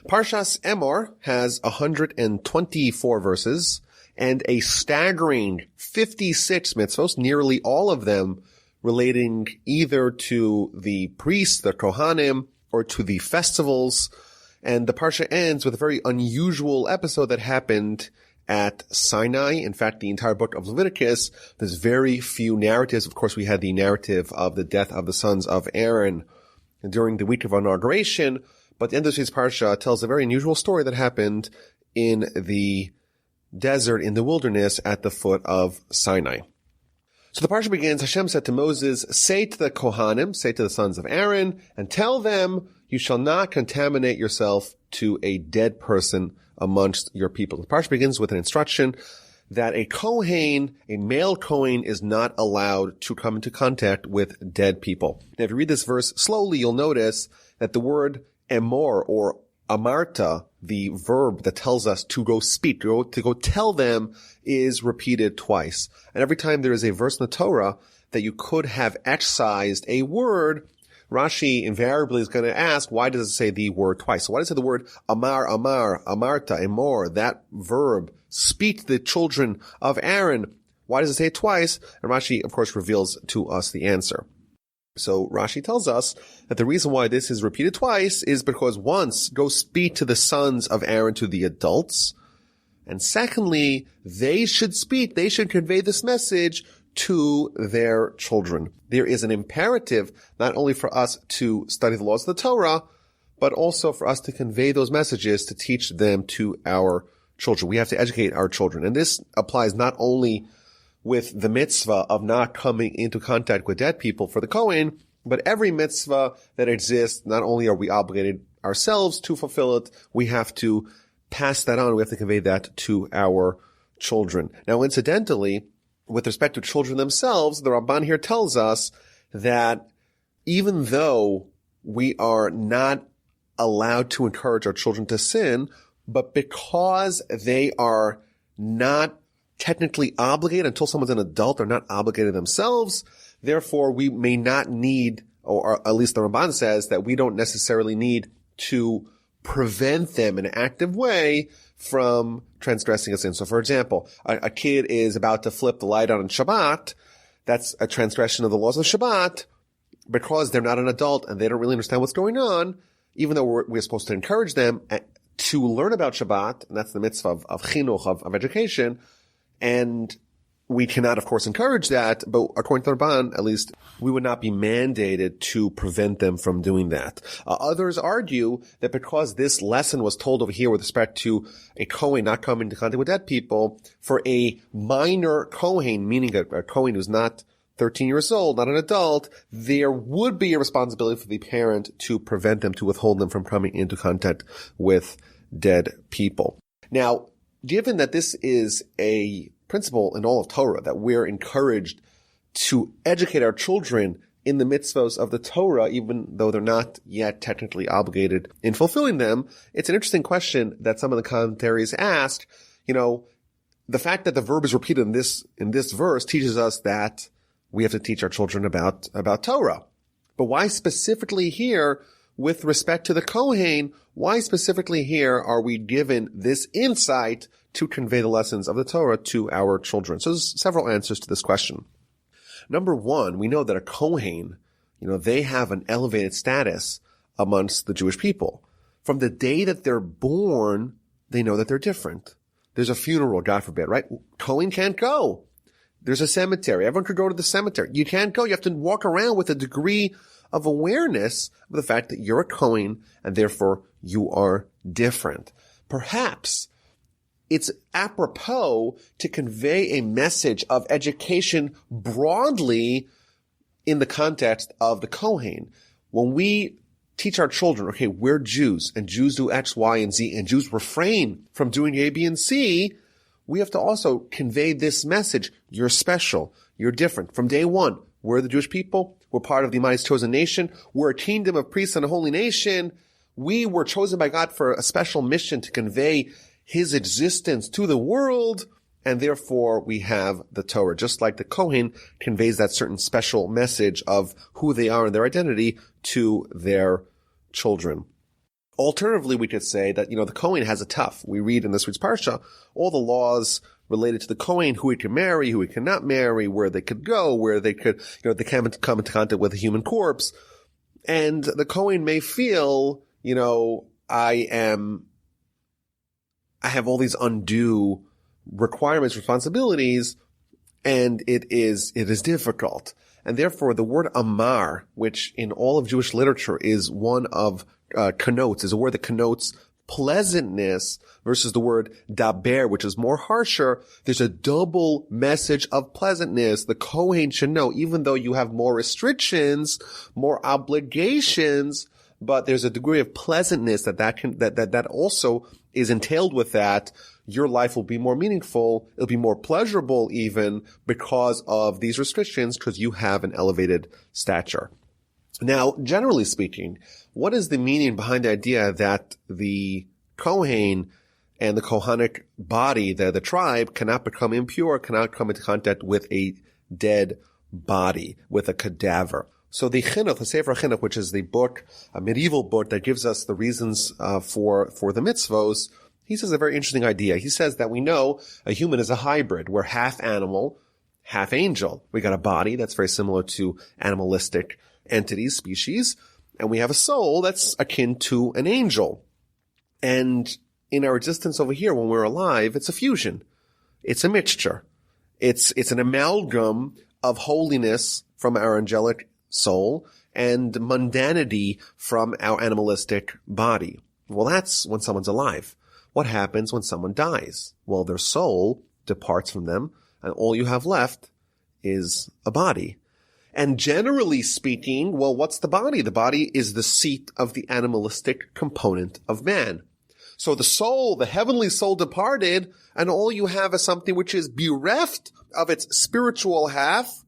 Parshas Emor has 124 verses and a staggering 56 mitzvos, nearly all of them relating either to the priests, the Kohanim, or to the festivals. And the Parsha ends with a very unusual episode that happened at Sinai. In fact, the entire book of Leviticus, there's very few narratives. Of course, we had the narrative of the death of the sons of Aaron during the week of inauguration. But the end of this Parsha tells a very unusual story that happened in the desert, in the wilderness, at the foot of Sinai. So the Parsha begins, Hashem said to Moses, say to the Kohanim, say to the sons of Aaron, and tell them, you shall not contaminate yourself to a dead person amongst your people. The Parsha begins with an instruction that a Kohen, a male Kohen, is not allowed to come into contact with dead people. Now, if you read this verse slowly, you'll notice that the word Emor or Amarta, the verb that tells us to go speak, to go tell them, is repeated twice. And every time there is a verse in the Torah that you could have excised a word, Rashi invariably is going to ask, why does it say the word twice? So why does it say the word Amar, Amarta, Emor, that verb, speak to the children of Aaron? Why does it say it twice? And Rashi, of course, reveals to us the answer. So Rashi tells us that the reason why this is repeated twice is because once, go speak to the sons of Aaron, to the adults. And secondly, they should speak, they should convey this message to their children. There is an imperative not only for us to study the laws of the Torah, but also for us to convey those messages, to teach them to our children. We have to educate our children. And this applies not only with the mitzvah of not coming into contact with dead people for the Kohen, but every mitzvah that exists, not only are we obligated ourselves to fulfill it, we have to pass that on. We have to convey that to our children. Now, incidentally, with respect to children themselves, the Ramban here tells us that even though we are not allowed to encourage our children to sin, but because they are not technically obligated until someone's an adult, they're not obligated themselves. Therefore, we may not need, or at least the Ramban says that we don't necessarily need to prevent them in an active way from transgressing a sin. So, for example, a kid is about to flip the light on Shabbat. That's a transgression of the laws of Shabbat because they're not an adult and they don't really understand what's going on, even though we're supposed to encourage them to learn about Shabbat, and that's the mitzvah of chinuch, of education. And we cannot, of course, encourage that, but according to the Ramban, at least, we would not be mandated to prevent them from doing that. Others argue that because this lesson was told over here with respect to a Kohen not coming into contact with dead people, for a minor Kohen, meaning a Kohen who's not 13 years old, not an adult, there would be a responsibility for the parent to prevent them, to withhold them from coming into contact with dead people. Now, given that this is a principle in all of Torah, that we're encouraged to educate our children in the mitzvos of the Torah, even though they're not yet technically obligated in fulfilling them, it's an interesting question that some of the commentaries asked. The fact that the verb is repeated in this verse teaches us that we have to teach our children about Torah. But why specifically here, with respect to the Kohen, why specifically here are we given this insight to convey the lessons of the Torah to our children? So there's several answers to this question. Number one, we know that a Kohen, they have an elevated status amongst the Jewish people. From the day that they're born, they know that they're different. There's a funeral, God forbid, right? Kohen can't go. There's a cemetery. Everyone could go to the cemetery. You can't go. You have to walk around with a degree of awareness of the fact that you're a Kohen and therefore you are different. Perhaps it's apropos to convey a message of education broadly in the context of the Kohen. When we teach our children, okay, we're Jews and Jews do X, Y, and Z and Jews refrain from doing A, B, and C, we have to also convey this message. You're special. You're different. From day one, we're the Jewish people. We're part of the Almighty's chosen nation. We're a kingdom of priests and a holy nation. We were chosen by God for a special mission to convey His existence to the world, and therefore we have the Torah. Just like the Kohen conveys that certain special message of who they are and their identity to their children. Alternatively, we could say that, the Kohen has it tough. We read in this week's Parsha all the laws related to the Kohen, who he can marry, who he cannot marry, where they could go, where they could, they can't come into contact with a human corpse. And the Kohen may feel, I have all these undue requirements, responsibilities, and it is difficult. And therefore, the word amar, which in all of Jewish literature is one of is a word that connotes pleasantness, versus the word daber, which is more harsher. There's a double message of pleasantness. The Kohen should know, even though you have more restrictions, more obligations, but there's a degree of pleasantness that also is entailed with that. Your life will be more meaningful. It'll be more pleasurable even because of these restrictions, because you have an elevated stature. Now, generally speaking, what is the meaning behind the idea that the Kohen and the Kohanic body, the tribe, cannot become impure, cannot come into contact with a dead body, with a cadaver? So the Chinuch, the Sefer Chinuch, which is the book, a medieval book that gives us the reasons for the mitzvos, he says a very interesting idea. He says that we know a human is a hybrid. We're half animal, half angel. We got a body that's very similar to animalistic entities, species, and we have a soul that's akin to an angel. And in our existence over here, when we're alive, it's a fusion. It's a mixture. It's an amalgam of holiness from our angelic soul and mundanity from our animalistic body. Well, that's when someone's alive. What happens when someone dies? Well, their soul departs from them, and all you have left is a body. And generally speaking, well, what's the body? The body is the seat of the animalistic component of man. So the soul, the heavenly soul, departed, and all you have is something which is bereft of its spiritual half,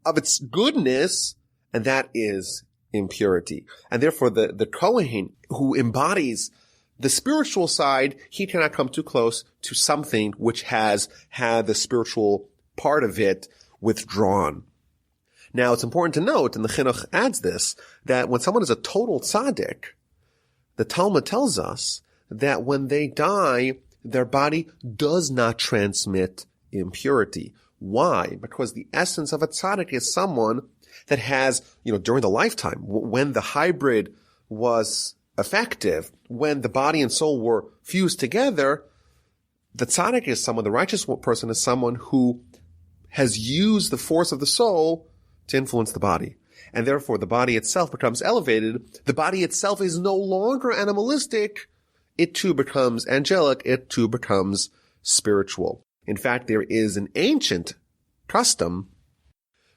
of its goodness, and that is impurity. And therefore the Kohen, who embodies the spiritual side, he cannot come too close to something which has had the spiritual part of it withdrawn. Now, it's important to note, and the Chinuch adds this, that when someone is a total tzaddik, the Talmud tells us that when they die, their body does not transmit impurity. Why? Because the essence of a tzaddik is someone that has, during the lifetime, when the hybrid was effective, when the body and soul were fused together, the tzaddik is someone, the righteous person is someone who has used the force of the soul to influence the body. And therefore, the body itself becomes elevated. The body itself is no longer animalistic. It too becomes angelic. It too becomes spiritual. In fact, there is an ancient custom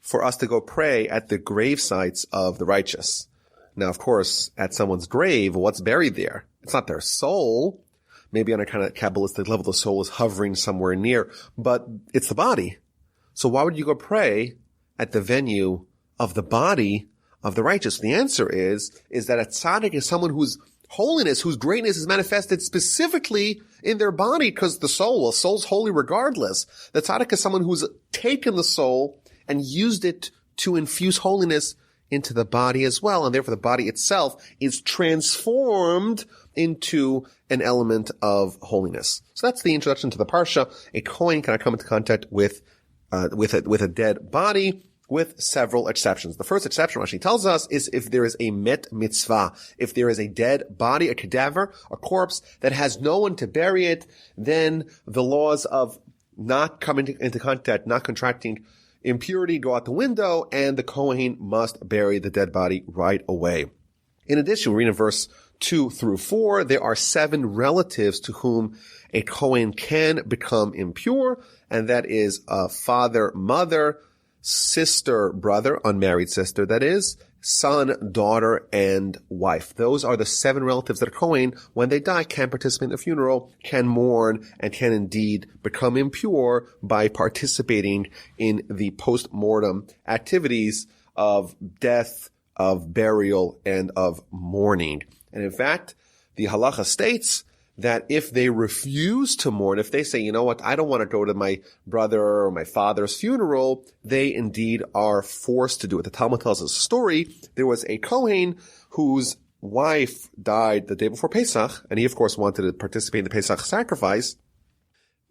for us to go pray at the grave sites of the righteous. Now, of course, at someone's grave, what's buried there? It's not their soul. Maybe on a kind of Kabbalistic level, the soul is hovering somewhere near, but it's the body. So why would you go pray at the venue of the body of the righteous? The answer is that a tzaddik is someone whose holiness, whose greatness is manifested specifically in their body, because the soul's holy regardless. The tzaddik is someone who's taken the soul and used it to infuse holiness into the body as well, and therefore the body itself is transformed into an element of holiness. So that's the introduction to the Parsha. A Kohen cannot come into contact with a dead body, with several exceptions. The first exception, Rashi tells us, is if there is a met mitzvah. If there is a dead body, a cadaver, a corpse that has no one to bury it, then the laws of not coming into contact, not contracting impurity go out the window, and the Kohen must bury the dead body right away. In addition, we read in verse 2 through 4, there are 7 relatives to whom a Kohen can become impure, and that is a father, mother, sister, brother, unmarried sister, that is, son, daughter, and wife. Those are the 7 relatives that a Kohen, when they die, can participate in the funeral, can mourn, and can indeed become impure by participating in the post-mortem activities of death, of burial, and of mourning. And in fact, the halacha states that if they refuse to mourn, if they say, you know what, I don't want to go to my brother or my father's funeral, they indeed are forced to do it. The Talmud tells us a story. There was a Kohen whose wife died the day before Pesach, and he, of course, wanted to participate in the Pesach sacrifice,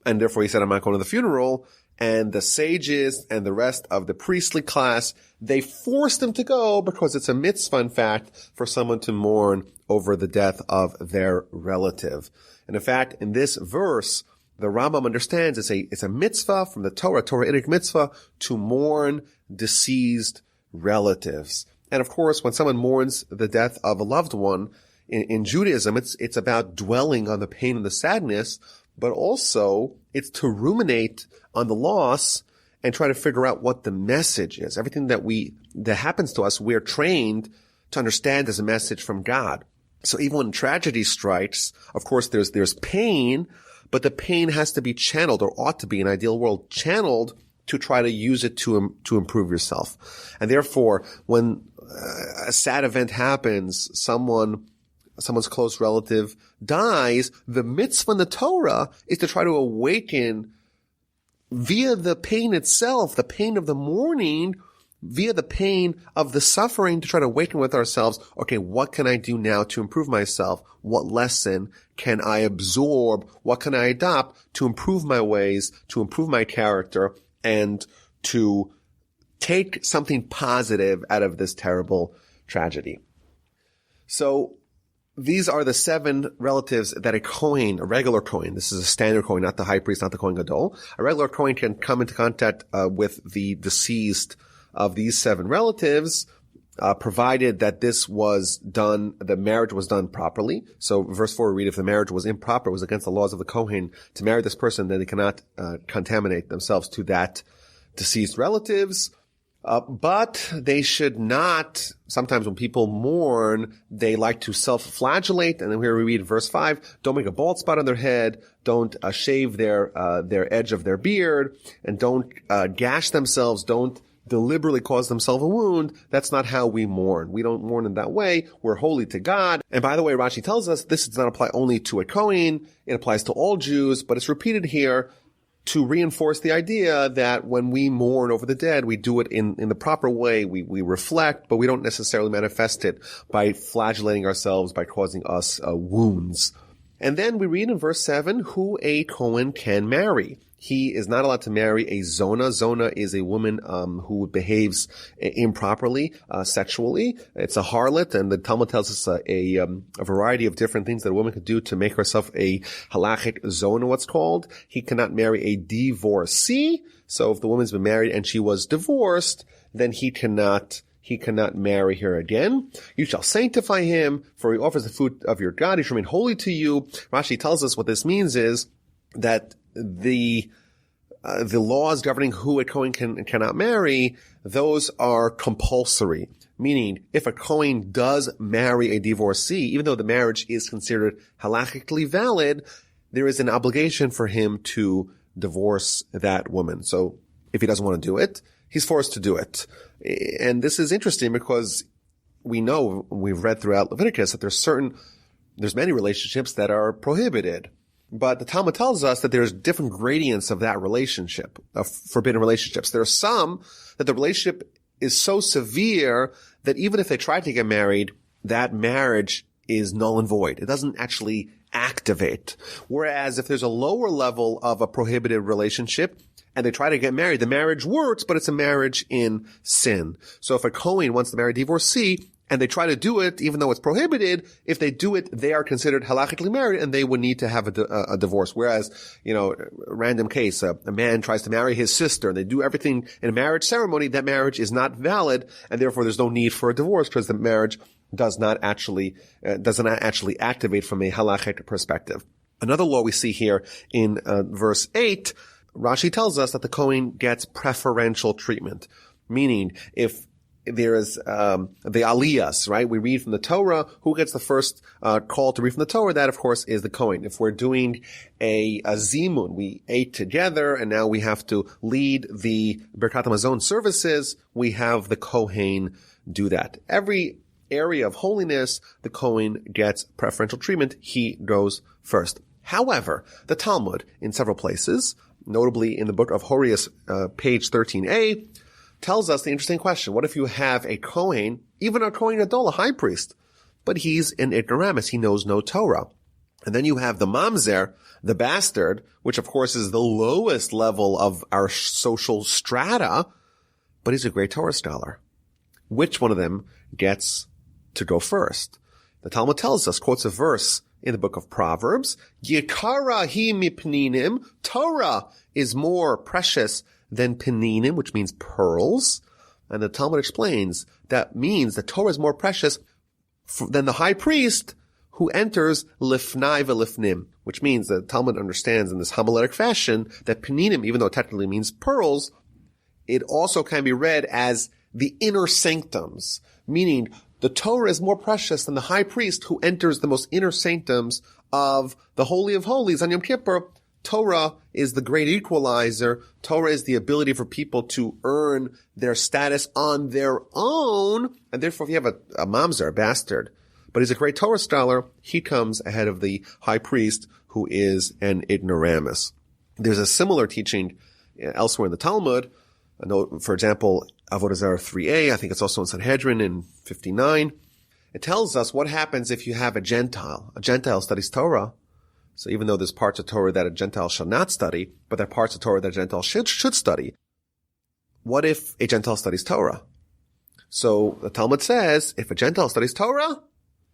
and therefore he said, I'm not going to the funeral. And the sages and the rest of the priestly class, they forced him to go because it's a mitzvah, in fact, for someone to mourn over the death of their relative. And in fact, in this verse, the Rambam understands it's a mitzvah from the Torah-itic mitzvah, to mourn deceased relatives. And of course, when someone mourns the death of a loved one, in Judaism, it's about dwelling on the pain and the sadness, but also it's to ruminate on the loss and try to figure out what the message is. Everything that happens to us, we're trained to understand as a message from God. So even when tragedy strikes, of course, there's pain, but the pain has to be channeled, or ought to be, in an ideal world, channeled to try to use it to improve yourself. And therefore, when a sad event happens, someone's close relative dies, the mitzvah in the Torah is to try to awaken via the pain itself, the pain of the mourning, via the pain of the suffering, to try to awaken with ourselves, okay, what can I do now to improve myself? What lesson can I absorb? What can I adopt to improve my ways, to improve my character, and to take something positive out of this terrible tragedy? So these are the 7 relatives that a Kohen, a regular Kohen, this is a standard Kohen, not the high priest, not the Kohen Gadol, a regular Kohen can come into contact with the deceased of these 7 relatives, provided that this was done, the marriage was done properly. So verse 4 we read, if the marriage was improper, it was against the laws of the Kohen to marry this person, then they cannot contaminate themselves to that deceased relatives. But they should not, sometimes when people mourn, they like to self-flagellate. And then here we read verse 5, don't make a bald spot on their head, don't shave their edge of their beard, and don't gash themselves, don't deliberately cause themselves a wound. That's not how we mourn. We don't mourn in that way. We're holy to God. And by the way, Rashi tells us this does not apply only to a Kohen. It applies to all Jews, but it's repeated here to reinforce the idea that when we mourn over the dead, we do it in the proper way. We reflect, but we don't necessarily manifest it by flagellating ourselves, by causing us wounds. And then we read in verse 7, who a Kohen can marry. He is not allowed to marry a Zona. Zona is a woman who behaves improperly sexually. It's a harlot, and the Talmud tells us a variety of different things that a woman could do to make herself a halachic Zona, what's called. He cannot marry a divorcee. So if the woman's been married and she was divorced, then he cannot marry her again. You shall sanctify him, for he offers the food of your God. He shall remain holy to you. Rashi tells us what this means is that the laws governing who a Kohen can and cannot marry, those are compulsory. Meaning, if a Kohen does marry a divorcee, even though the marriage is considered halachically valid, there is an obligation for him to divorce that woman. So if he doesn't want to do it, he's forced to do it. And this is interesting because we know, we've read throughout Leviticus, that there's many relationships that are prohibited. But the Talmud tells us that there's different gradients of that relationship, of forbidden relationships. There are some that the relationship is so severe that even if they try to get married, that marriage is null and void. It doesn't actually activate. Whereas if there's a lower level of a prohibited relationship and they try to get married, the marriage works, but it's a marriage in sin. So if a Kohen wants to marry a divorcee, and they try to do it, even though it's prohibited, if they do it, they are considered halachically married, and they would need to have a divorce. Whereas, random case, a man tries to marry his sister, and they do everything in a marriage ceremony, that marriage is not valid, and therefore there's no need for a divorce, because the marriage does not actually activate from a halachic perspective. Another law we see here in verse 8, Rashi tells us that the Kohen gets preferential treatment, meaning if there is the aliyahs, right? We read from the Torah. Who gets the first call to read from the Torah? That, of course, is the Kohen. If we're doing a zimun, we ate together, and now we have to lead the Birkat Hamazon services, we have the Kohen do that. Every area of holiness, the Kohen gets preferential treatment. He goes first. However, the Talmud, in several places, notably in the book of Horius, page 13a, tells us the interesting question. What if you have a Kohen, even a Kohen Gadol, a high priest, but he's an ignoramus. He knows no Torah. And then you have the mamzer, the bastard, which of course is the lowest level of our social strata, but he's a great Torah scholar. Which one of them gets to go first? The Talmud tells us, quotes a verse in the book of Proverbs, Yikara hi mipninim, Torah is more precious than peninim, which means pearls. And the Talmud explains that means that Torah is more precious than the high priest who enters lifnai v'lifnim, which means that the Talmud understands in this homiletic fashion that peninim, even though it technically means pearls, it also can be read as the inner sanctums, meaning the Torah is more precious than the high priest who enters the most inner sanctums of the Holy of Holies on Yom Kippur. Torah is the great equalizer. Torah is the ability for people to earn their status on their own. And therefore, if you have a mamzer, a bastard, but he's a great Torah scholar, he comes ahead of the high priest who is an ignoramus. There's a similar teaching elsewhere in the Talmud. For example, Avodah Zarah 3a, I think it's also in Sanhedrin in 59. It tells us what happens if you have a Gentile. A Gentile studies Torah. So even though there's parts of Torah that a Gentile shall not study, but there are parts of Torah that a Gentile should study. What if a Gentile studies Torah? So the Talmud says, if a Gentile studies Torah,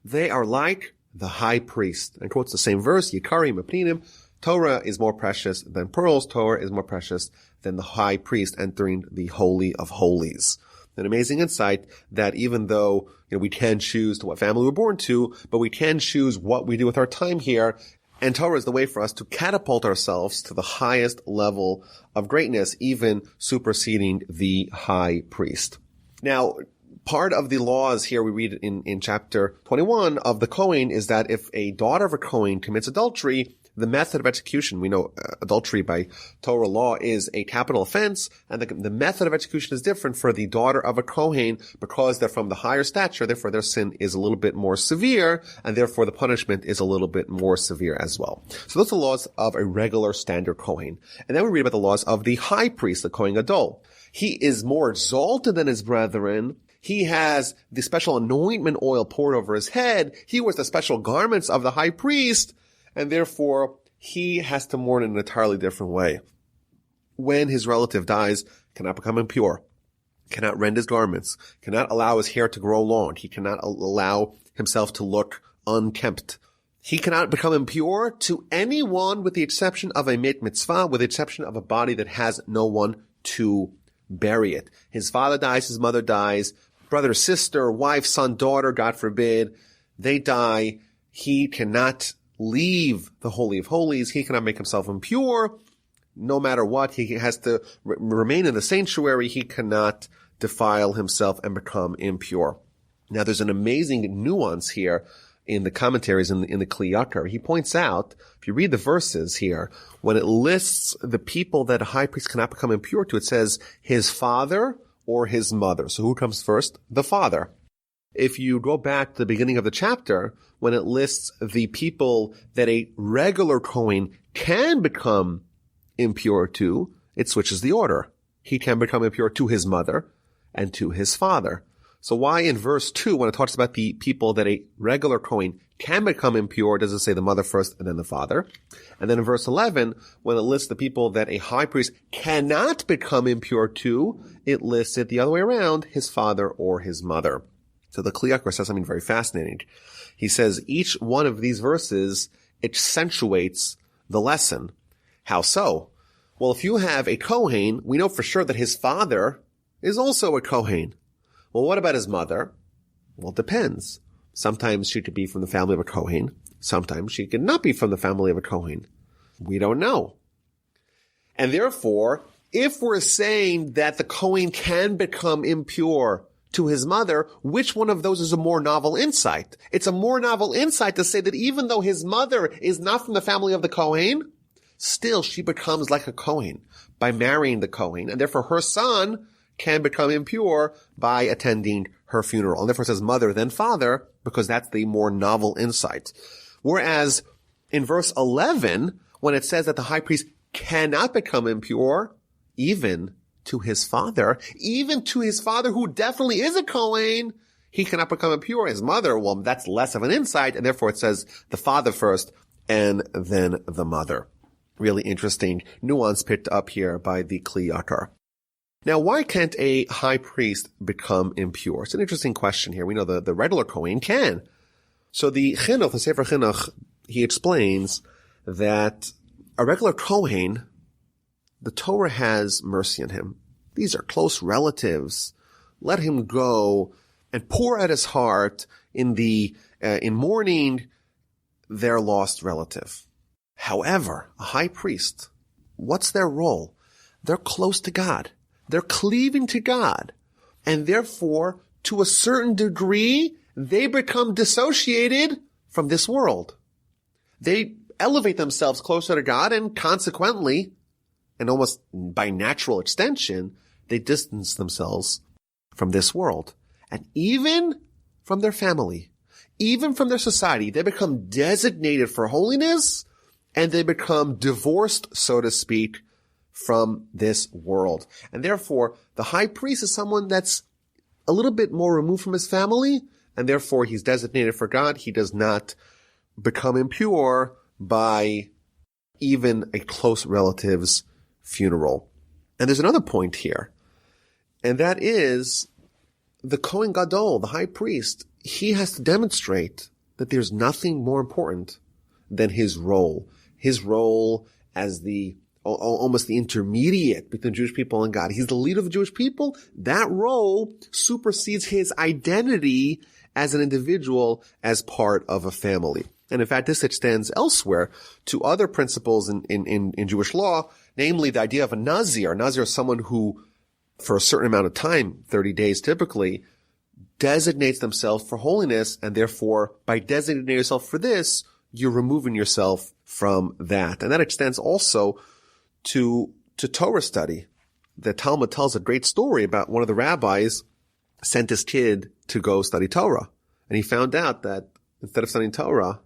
they are like the high priest. And quotes the same verse, Yikari Mepninim, Torah is more precious than pearls. Torah is more precious than the high priest entering the Holy of Holies. An amazing insight that even though we can choose to what family we're born to, but we can choose what we do with our time here. And Torah is the way for us to catapult ourselves to the highest level of greatness, even superseding the high priest. Now, part of the laws here we read in chapter 21 of the Kohen is that if a daughter of a Kohen commits adultery, the method of execution, we know adultery by Torah law is a capital offense, and the method of execution is different for the daughter of a Kohen because they're from the higher stature, therefore their sin is a little bit more severe, and therefore the punishment is a little bit more severe as well. So those are the laws of a regular standard Kohen. And then we read about the laws of the high priest, the Kohen Gadol. He is more exalted than his brethren. He has the special anointment oil poured over his head. He wears the special garments of the high priest. And therefore, he has to mourn in an entirely different way. When his relative dies, cannot become impure, cannot rend his garments, cannot allow his hair to grow long. He cannot allow himself to look unkempt. He cannot become impure to anyone with the exception of a mitzvah, with the exception of a body that has no one to bury it. His father dies, his mother dies, brother, sister, wife, son, daughter, God forbid, they die. He cannot leave the Holy of Holies. He cannot make himself impure. No matter what, he has to remain in the sanctuary. He cannot defile himself and become impure. Now, there's an amazing nuance here in the commentaries in the Kli Yakar. He points out, if you read the verses here, when it lists the people that a high priest cannot become impure to, it says his father or his mother. So who comes first? The father. If you go back to the beginning of the chapter, when it lists the people that a regular Kohen can become impure to, it switches the order. He can become impure to his mother and to his father. So why in verse 2, when it talks about the people that a regular Kohen can become impure, does it say the mother first and then the father? And then in verse 11, when it lists the people that a high priest cannot become impure to, it lists it the other way around, his father or his mother. So the Kli Yakar says something very fascinating. He says each one of these verses accentuates the lesson. How so? Well, if you have a Kohen, we know for sure that his father is also a Kohen. Well, what about his mother? Well, it depends. Sometimes she could be from the family of a Kohen. Sometimes she could not be from the family of a Kohen. We don't know. And therefore, if we're saying that the Kohen can become impure to his mother, which one of those is a more novel insight? It's a more novel insight to say that even though his mother is not from the family of the Kohen, still she becomes like a Kohen by marrying the Kohen, and therefore her son can become impure by attending her funeral. And therefore it says mother then father, because that's the more novel insight. Whereas in verse 11, when it says that the high priest cannot become impure, even to his father who definitely is a Kohen, he cannot become impure. His mother, well, that's less of an insight, and therefore it says the father first and then the mother. Really interesting nuance picked up here by the Kli Yakar. Now, why can't a high priest become impure? It's an interesting question here. We know the regular Kohen can. So the Chinuch, the Sefer Chinuch, he explains that a regular Kohen, the Torah has mercy on him. These are close relatives. Let him go and pour out his heart in mourning their lost relative. However, a high priest, what's their role? They're close to God. They're cleaving to God. And therefore, to a certain degree, they become dissociated from this world. They elevate themselves closer to God, and consequently, and almost by natural extension, they distance themselves from this world. And even from their family, even from their society, they become designated for holiness, and they become divorced, so to speak, from this world. And therefore, the high priest is someone that's a little bit more removed from his family, and therefore he's designated for God. He does not become impure by even a close relative's funeral. And there's another point here, and that is the Kohen Gadol, the high priest, he has to demonstrate that there's nothing more important than his role as almost the intermediate between Jewish people and God. He's the leader of the Jewish people. That role supersedes his identity as an individual, as part of a family. And in fact, this extends elsewhere to other principles in Jewish law, namely the idea of a Nazir. A Nazir is someone who, for a certain amount of time, 30 days typically, designates themselves for holiness, and therefore, by designating yourself for this, you're removing yourself from that. And that extends also to Torah study. The Talmud tells a great story about one of the rabbis sent his kid to go study Torah. And he found out that instead of studying Torah,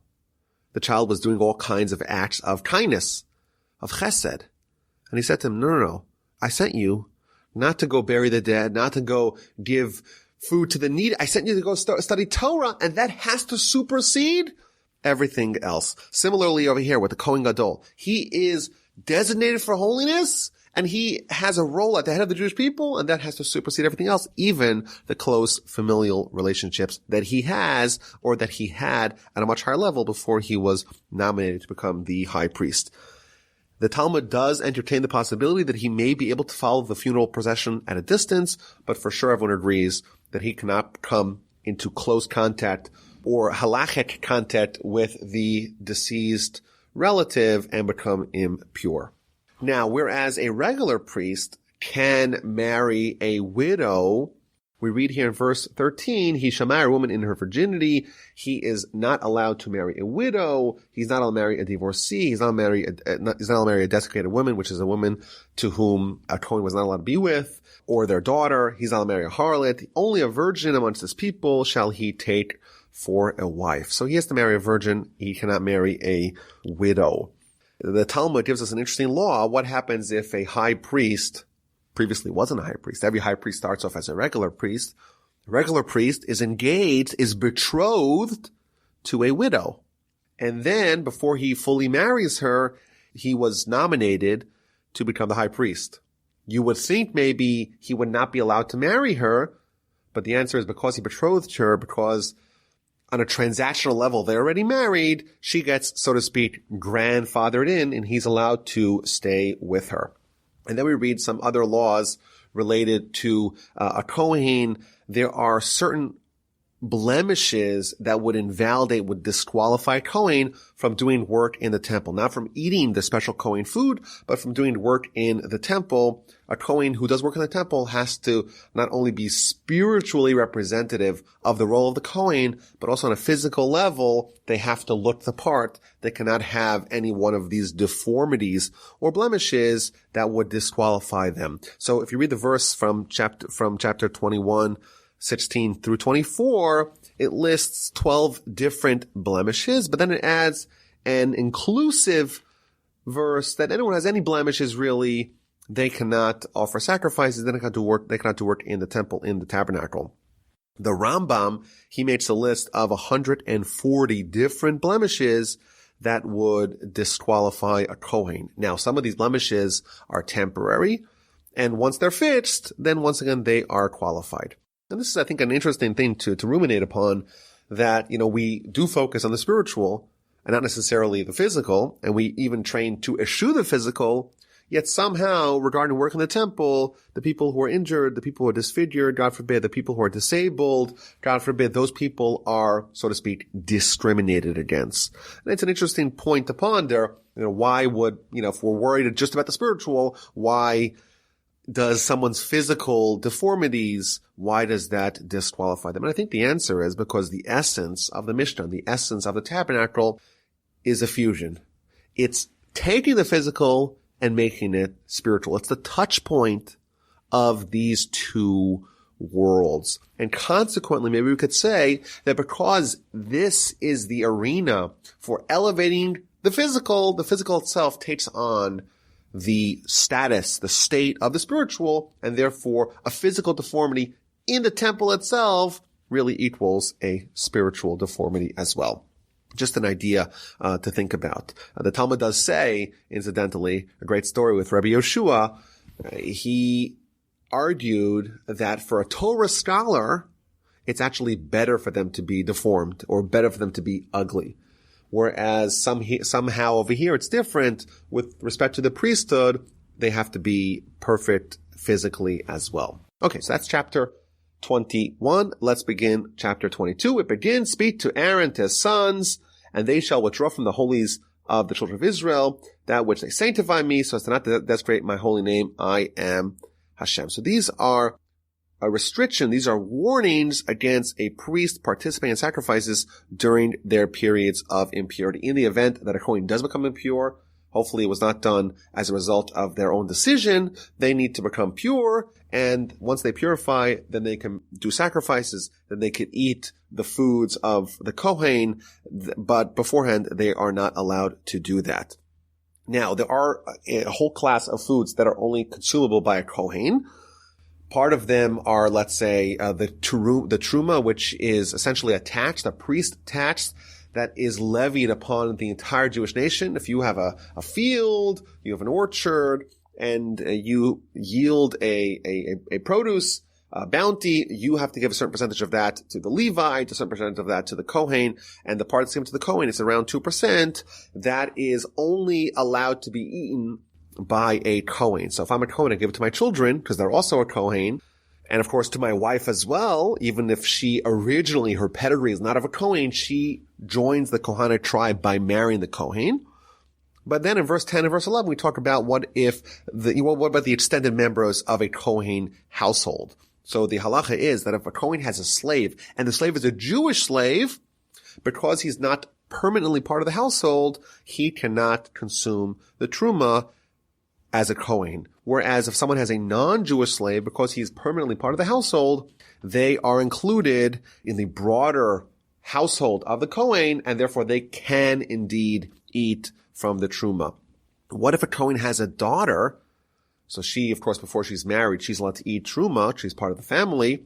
the child was doing all kinds of acts of kindness, of chesed. And he said to him, no. I sent you not to go bury the dead, not to go give food to the needy. I sent you to go study Torah, and that has to supersede everything else. Similarly over here with the Kohen Gadol, he is designated for holiness, and he has a role at the head of the Jewish people, and that has to supersede everything else, even the close familial relationships that he has or that he had at a much higher level before he was nominated to become the high priest. The Talmud does entertain the possibility that he may be able to follow the funeral procession at a distance, but for sure everyone agrees that he cannot come into close contact or halachic contact with the deceased relative and become impure. Now, whereas a regular priest can marry a widow, we read here in verse 13, he shall marry a woman in her virginity. He is not allowed to marry a widow. He's not allowed to marry a divorcee. He's not allowed to marry a desecrated woman, which is a woman to whom a Kohen was not allowed to be with, or their daughter. He's not allowed to marry a harlot. Only a virgin amongst his people shall he take for a wife. So he has to marry a virgin. He cannot marry a widow. The Talmud gives us an interesting law. What happens if a high priest previously wasn't a high priest? Every high priest starts off as a regular priest. A regular priest is engaged, is betrothed to a widow. And then before he fully marries her, he was nominated to become the high priest. You would think maybe he would not be allowed to marry her, but the answer is because he betrothed her, because on a transactional level, they're already married, she gets, so to speak, grandfathered in, and he's allowed to stay with her. And then we read some other laws related to a Kohen. There are certain blemishes that would invalidate, would disqualify a Kohen from doing work in the temple. Not from eating the special Kohen food, but from doing work in the temple. A Kohen who does work in the temple has to not only be spiritually representative of the role of the Kohen, but also on a physical level, they have to look the part. They cannot have any one of these deformities or blemishes that would disqualify them. So if you read the verse from chapter 21, 16 through 24, it lists 12 different blemishes, but then it adds an inclusive verse that anyone who has any blemishes, really, they cannot offer sacrifices, they cannot do work in the temple, in the tabernacle. The Rambam, he makes a list of 140 different blemishes that would disqualify a Kohen. Now, some of these blemishes are temporary, and once they're fixed, then once again they are qualified. And this is, I think, an interesting thing to ruminate upon, that, we do focus on the spiritual and not necessarily the physical, and we even train to eschew the physical, yet somehow, regarding work in the temple, the people who are injured, the people who are disfigured, God forbid, the people who are disabled, God forbid, those people are, so to speak, discriminated against. And it's an interesting point to ponder. Why would, if we're worried just about the spiritual, why does someone's physical deformities, why does that disqualify them? And I think the answer is because the essence of the Mishnah, the essence of the tabernacle, is a fusion. It's taking the physical and making it spiritual. It's the touch point of these two worlds. And consequently, maybe we could say that because this is the arena for elevating the physical itself takes on the status, the state of the spiritual, and therefore a physical deformity in the temple itself really equals a spiritual deformity as well. Just an idea to think about. The Talmud does say, incidentally, a great story with Rabbi Yoshua. He argued that for a Torah scholar, it's actually better for them to be deformed or better for them to be ugly. Whereas somehow over here it's different. With respect to the priesthood, they have to be perfect physically as well. Okay, so that's chapter 21. Let's begin chapter 22. It begins, speak to Aaron, to his sons, and they shall withdraw from the holies of the children of Israel, that which they sanctify me, so as to not desecrate my holy name. I am Hashem. So these are a restriction. These are warnings against a priest participating in sacrifices during their periods of impurity. In the event that a Kohen does become impure, hopefully it was not done as a result of their own decision, they need to become pure, and once they purify, then they can do sacrifices, then they can eat the foods of the Kohen, but beforehand they are not allowed to do that. Now, there are a whole class of foods that are only consumable by a Kohen. Part of them are, let's say, the truma, which is essentially a priest tax that is levied upon the entire Jewish nation. If you have a field, you have an orchard, and you yield a produce bounty, you have to give a certain percentage of that to the Levite, a certain percentage of that to the Kohen, and the part that's given to the Kohen is around 2%. That is only allowed to be eaten by a Kohen. So if I'm a Kohen, I give it to my children, because they're also a Kohen, and of course to my wife as well. Even if she originally, her pedigree is not of a Kohen, she joins the Kohanic tribe by marrying the Kohen. But then in verse 10 and verse 11, we talk about what about the extended members of a Kohen household. So the halacha is that if a Kohen has a slave, and the slave is a Jewish slave, because he's not permanently part of the household, he cannot consume the truma as a Kohen. Whereas if someone has a non-Jewish slave, because he's permanently part of the household, they are included in the broader household of the Kohen, and therefore they can indeed eat from the truma. What if a Kohen has a daughter? So she, of course, before she's married, she's allowed to eat truma. She's part of the family.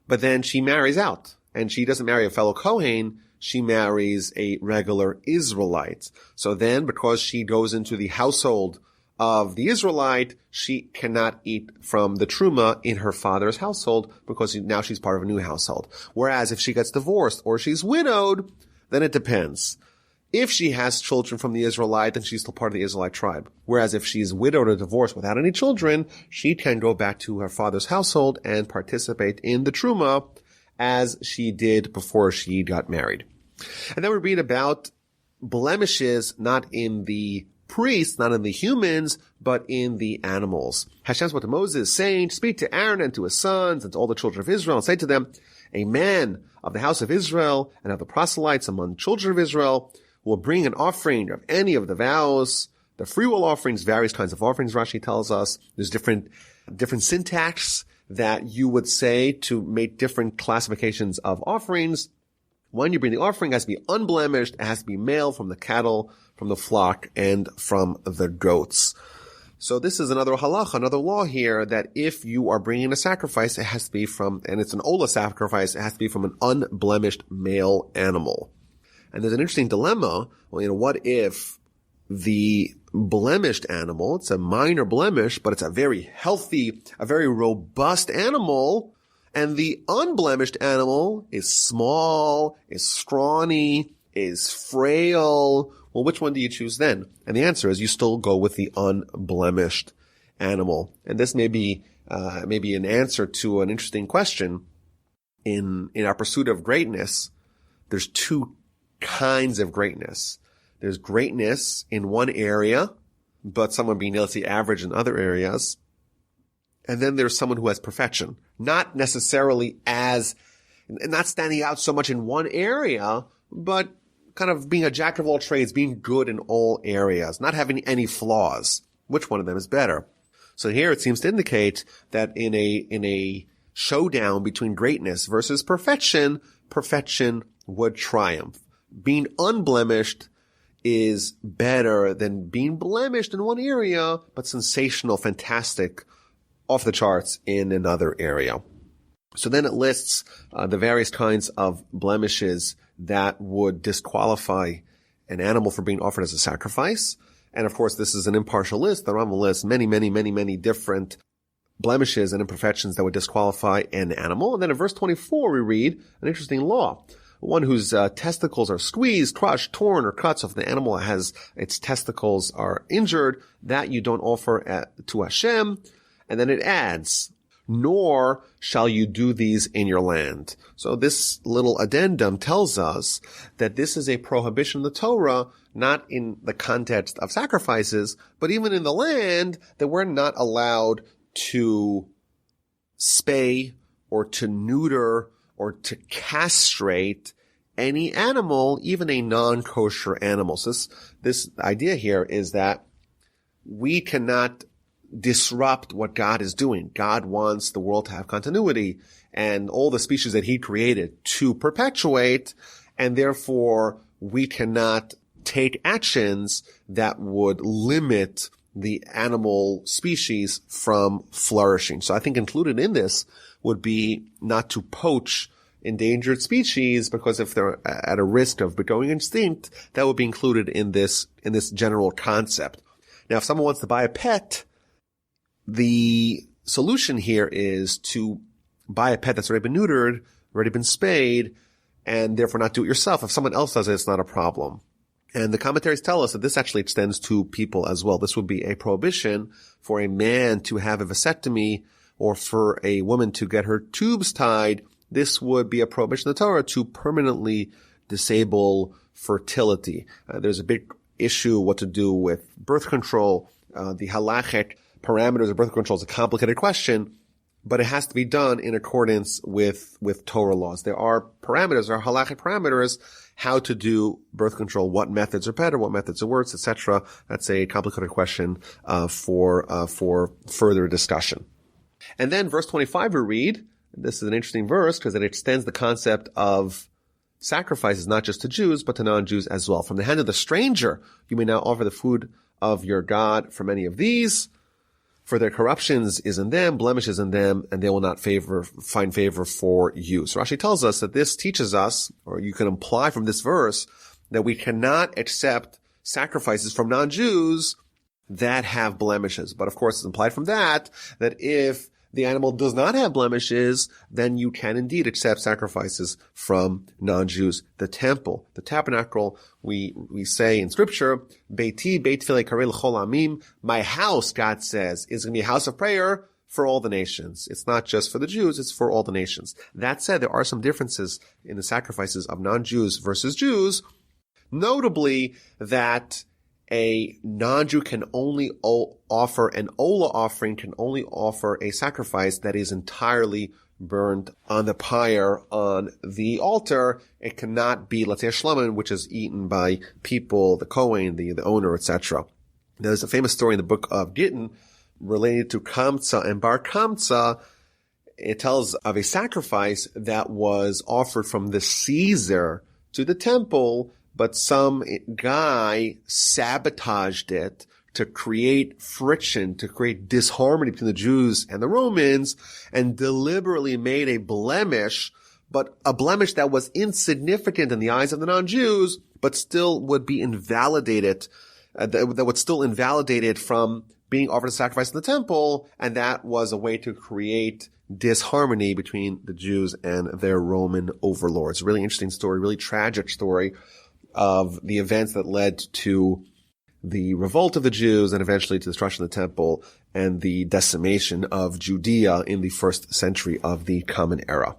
But then she marries out, and she doesn't marry a fellow Kohen. She marries a regular Israelite. So then, because she goes into the household of the Israelite, she cannot eat from the truma in her father's household, because now she's part of a new household. Whereas if she gets divorced or she's widowed, then it depends. If she has children from the Israelite, then she's still part of the Israelite tribe. Whereas if she's widowed or divorced without any children, she can go back to her father's household and participate in the truma as she did before she got married. And then we read about blemishes not in the priests, not in the humans, but in the animals. Hashem spoke to Moses, saying, "Speak to Aaron and to his sons and to all the children of Israel, and say to them, a man of the house of Israel and of the proselytes among children of Israel will bring an offering of any of the vows, the freewill offerings, various kinds of offerings," Rashi tells us. There's different syntax that you would say to make different classifications of offerings. When you bring the offering, it has to be unblemished. It has to be male from the cattle, from the flock, and from the goats. So this is another halacha, another law here, that if you are bringing a sacrifice, it has to be from, and it's an ola sacrifice, it has to be from an unblemished male animal. And there's an interesting dilemma. Well, what if the blemished animal, it's a minor blemish, but it's a very healthy, a very robust animal, and the unblemished animal is small, is scrawny, is frail. Well, which one do you choose then? And the answer is you still go with the unblemished animal. And this may be an answer to an interesting question. In our pursuit of greatness, there's two kinds of greatness. There's greatness in one area, but someone being, let's say, average in other areas. And then there's someone who has perfection. Not necessarily not standing out so much in one area, but kind of being a jack of all trades, being good in all areas, not having any flaws. Which one of them is better? So here it seems to indicate that in a showdown between greatness versus perfection, perfection would triumph. Being unblemished is better than being blemished in one area, but sensational, fantastic, off the charts in another area. So then it lists the various kinds of blemishes that would disqualify an animal for being offered as a sacrifice. And of course, this is an impartial list. The Rambam lists many different blemishes and imperfections that would disqualify an animal. And then in verse 24, we read an interesting law. One whose testicles are squeezed, crushed, torn, or cut. So if the animal has its testicles are injured, that you don't offer to Hashem. And then it adds, nor shall you do these in your land. So this little addendum tells us that this is a prohibition in the Torah, not in the context of sacrifices, but even in the land, that we're not allowed to spay or to neuter or to castrate any animal, even a non-kosher animal. So this idea here is that we cannot disrupt what God is doing. God wants the world to have continuity and all the species that he created to perpetuate, and therefore we cannot take actions that would limit the animal species from flourishing. So I think included in this would be not to poach endangered species, because if they're at a risk of going extinct, that would be included in this general concept. Now, if someone wants to buy a pet, the solution here is to buy a pet that's already been neutered, already been spayed, and therefore not do it yourself. If someone else does it, it's not a problem. And the commentaries tell us that this actually extends to people as well. This would be a prohibition for a man to have a vasectomy or for a woman to get her tubes tied. This would be a prohibition in the Torah to permanently disable fertility. There's a big issue what to do with birth control. The halachic parameters of birth control is a complicated question, but it has to be done in accordance with Torah laws. There are parameters, there are halachic parameters, how to do birth control, what methods are better, what methods are worse, etc. That's a complicated question for further discussion. And then verse 25 we read, this is an interesting verse because it extends the concept of sacrifices not just to Jews, but to non-Jews as well. From the hand of the stranger, you may now offer the food of your God from any of these, for their corruptions is in them, blemishes in them, and they will not find favor for you. So Rashi tells us that this teaches us, or you can imply from this verse, that we cannot accept sacrifices from non-Jews that have blemishes. But of course, it's implied from that if the animal does not have blemishes, then you can indeed accept sacrifices from non-Jews. The temple, the tabernacle, we say in scripture, Beiti, Beit Tefillah Karei L'chol Amim, my house, God says, is going to be a house of prayer for all the nations. It's not just for the Jews, it's for all the nations. That said, there are some differences in the sacrifices of non-Jews versus Jews, notably that a non-Jew can only offer an ola offering, can only offer a sacrifice that is entirely burned on the pyre on the altar. It cannot be, let's say, a shlomin, which is eaten by people, the Kohen, the owner, etc. There's a famous story in the book of Gittin related to Kamsa and Bar Kamsa. It tells of a sacrifice that was offered from the Caesar to the temple, but some guy sabotaged it, to create friction, to create disharmony between the Jews and the Romans, and deliberately made a blemish, but a blemish that was insignificant in the eyes of the non-Jews, but still would be invalidated, that would still invalidate it from being offered as a sacrifice in the temple, and that was a way to create disharmony between the Jews and their Roman overlords. Really interesting story, really tragic story of the events that led to the revolt of the Jews and eventually to the destruction of the temple and the decimation of Judea in the first century of the Common Era.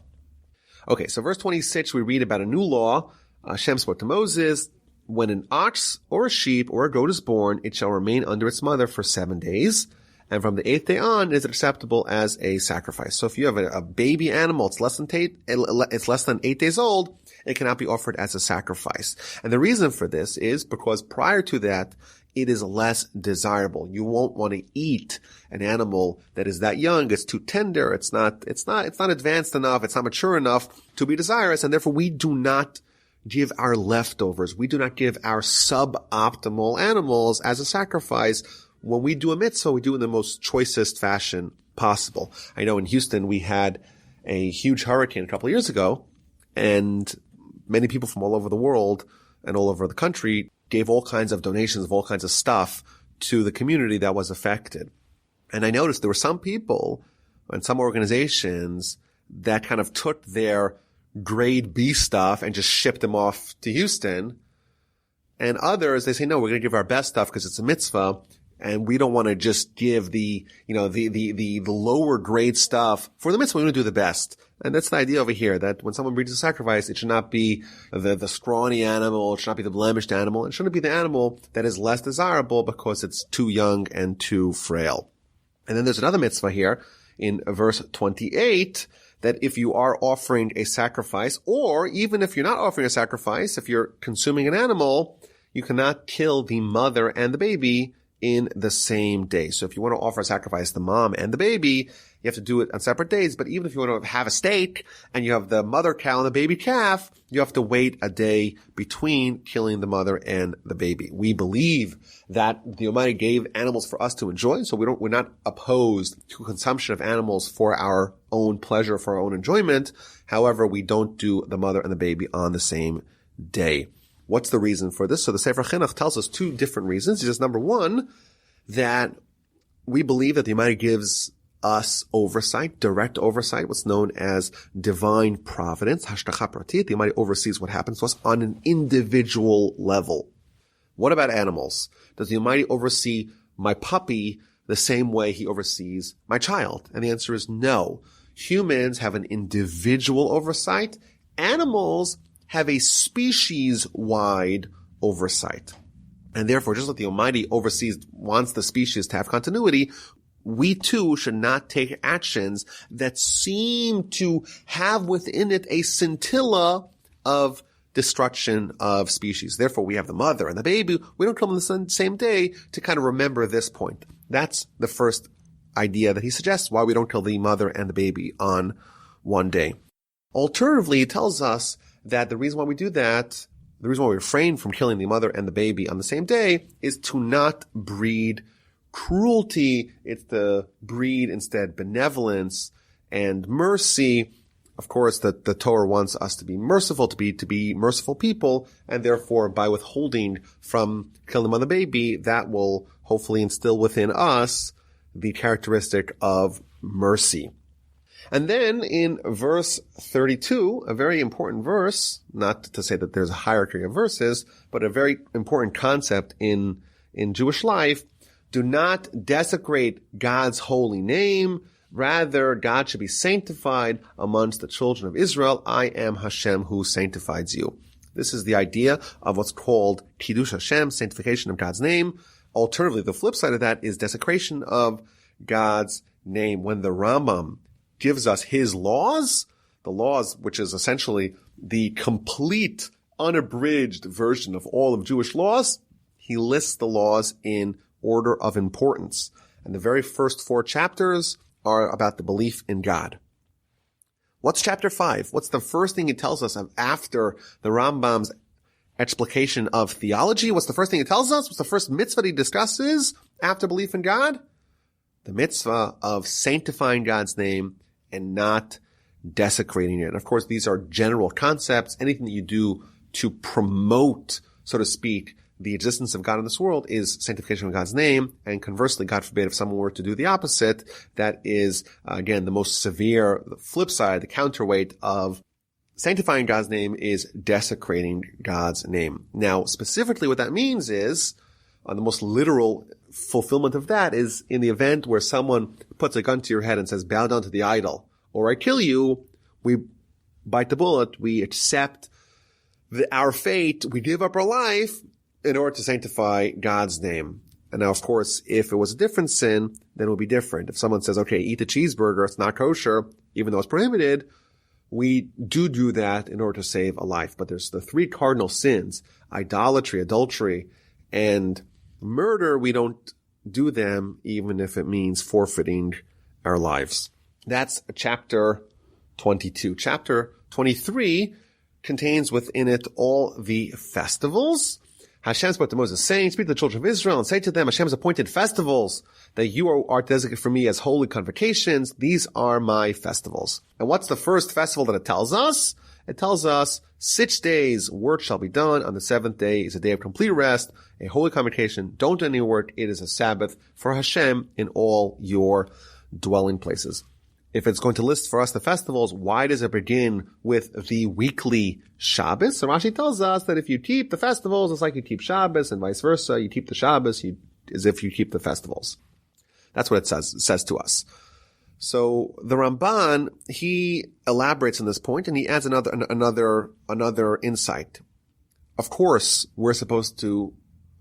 Okay, so verse 26, we read about a new law. Hashem spoke to Moses, when an ox or a sheep or a goat is born, it shall remain under its mother for 7 days. And from the 8th day on, is it acceptable as a sacrifice. So if you have a baby animal, it's less than 8 days old, it cannot be offered as a sacrifice. And the reason for this is because prior to that, it is less desirable. You won't want to eat an animal that is that young. It's too tender. It's not advanced enough. It's not mature enough to be desirous. And therefore we do not give our leftovers. We do not give our suboptimal animals as a sacrifice. When we do a mitzvah, we do it in the most choicest fashion possible. I know in Houston, we had a huge hurricane a couple of years ago, and many people from all over the world and all over the country gave all kinds of donations of all kinds of stuff to the community that was affected. And I noticed there were some people and some organizations that kind of took their grade B stuff and just shipped them off to Houston. And others, they say, no, we're going to give our best stuff because it's a mitzvah. And we don't want to just give the lower grade stuff for the mitzvah. We want to do the best. And that's the idea over here, that when someone brings a sacrifice, it should not be the scrawny animal. It should not be the blemished animal. It shouldn't be the animal that is less desirable because it's too young and too frail. And then there's another mitzvah here in verse 28, that if you are offering a sacrifice, or even if you're not offering a sacrifice, if you're consuming an animal, you cannot kill the mother and the baby in the same day. So if you want to offer a sacrifice to the mom and the baby, you have to do it on separate days. But even if you want to have a steak and you have the mother cow and the baby calf, you have to wait a day between killing the mother and the baby. We believe that the Almighty gave animals for us to enjoy, so we're not opposed to consumption of animals for our own pleasure, for our own enjoyment. However, we don't do the mother and the baby on the same day. What's the reason for this? So the Sefer Chinuch tells us two different reasons. He says, number one, that we believe that the Almighty gives us oversight, direct oversight, what's known as divine providence, hashgacha pratit. The Almighty oversees what happens to us on an individual level. What about animals? Does the Almighty oversee my puppy the same way He oversees my child? And the answer is no. Humans have an individual oversight. Animals have a species-wide oversight. And therefore, just like the Almighty wants the species to have continuity, we too should not take actions that seem to have within it a scintilla of destruction of species. Therefore, we have the mother and the baby. We don't kill them on the same day to kind of remember this point. That's the first idea that he suggests, why we don't kill the mother and the baby on one day. Alternatively, he tells us that the reason why we do that, the reason why we refrain from killing the mother and the baby on the same day, is to not breed cruelty. It's to breed instead benevolence and mercy. Of course, the Torah wants us to be merciful, to be merciful people, and therefore by withholding from killing them on the baby, that will hopefully instill within us the characteristic of mercy. And then in verse 32, a very important verse, not to say that there's a hierarchy of verses, but a very important concept in Jewish life, do not desecrate God's holy name. Rather, God should be sanctified amongst the children of Israel. I am Hashem who sanctifies you. This is the idea of what's called Kiddush Hashem, sanctification of God's name. Alternatively, the flip side of that is desecration of God's name. When the Rambam gives us his laws, the laws, which is essentially the complete, unabridged version of all of Jewish laws, he lists the laws in order of importance. And the very first 4 chapters are about the belief in God. What's chapter 5? What's the first thing he tells us of after the Rambam's explication of theology. What's the first thing it tells us? What's the first mitzvah that he discusses after belief in God? The mitzvah of sanctifying God's name and not desecrating it. And of course, these are general concepts. Anything that you do to promote, so to speak, the existence of God in this world is sanctification of God's name. And conversely, God forbid, if someone were to do the opposite, that is, again, the most severe, the flip side, the counterweight of sanctifying God's name is desecrating God's name. Now, specifically what that means is, the most literal fulfillment of that is in the event where someone puts a gun to your head and says, bow down to the idol, or I kill you, we bite the bullet, we accept our fate, we give up our life in order to sanctify God's name. And now, of course, if it was a different sin, then it would be different. If someone says, okay, eat a cheeseburger, it's not kosher, even though it's prohibited, we do that in order to save a life. But there's the three cardinal sins, idolatry, adultery, and murder. We don't do them even if it means forfeiting our lives. That's chapter 22. Chapter 23 contains within it all the festivals. Hashem spoke to Moses, saying, speak to the children of Israel and say to them, Hashem has appointed festivals that you are designated for me as holy convocations. These are my festivals. And what's the first festival that it tells us? It tells us 6 days work shall be done. On the seventh day is a day of complete rest, a holy convocation. Don't do any work. It is a Sabbath for Hashem in all your dwelling places. If it's going to list for us the festivals, why does it begin with the weekly Shabbos? So Rashi tells us that if you keep the festivals, it's like you keep Shabbos, and vice versa. You keep the Shabbos as if you keep the festivals. That's what it says to us. So the Ramban, he elaborates on this point, and he adds another insight. Of course, we're supposed to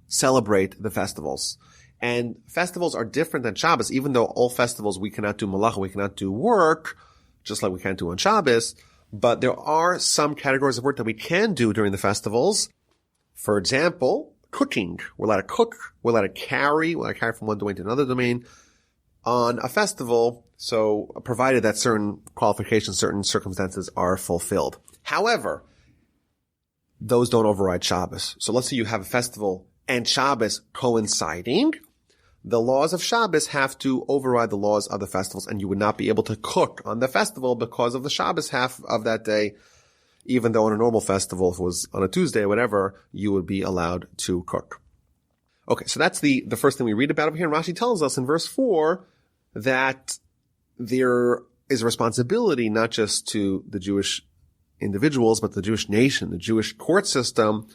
celebrate the festivals. And festivals are different than Shabbos, even though all festivals we cannot do malacha, we cannot do work, just like we can't do on Shabbos. But there are some categories of work that we can do during the festivals. For example, cooking. We're allowed to cook, we're allowed to carry from one domain to another domain on a festival, so provided that certain qualifications, certain circumstances are fulfilled. However, those don't override Shabbos. So let's say you have a festival and Shabbos coinciding. The laws of Shabbos have to override the laws of the festivals, and you would not be able to cook on the festival because of the Shabbos half of that day, even though on a normal festival, if it was on a Tuesday or whatever, you would be allowed to cook. Okay, so that's the first thing we read about over here. And Rashi tells us in verse 4 that there is a responsibility not just to the Jewish individuals, but the Jewish nation, the Jewish court system,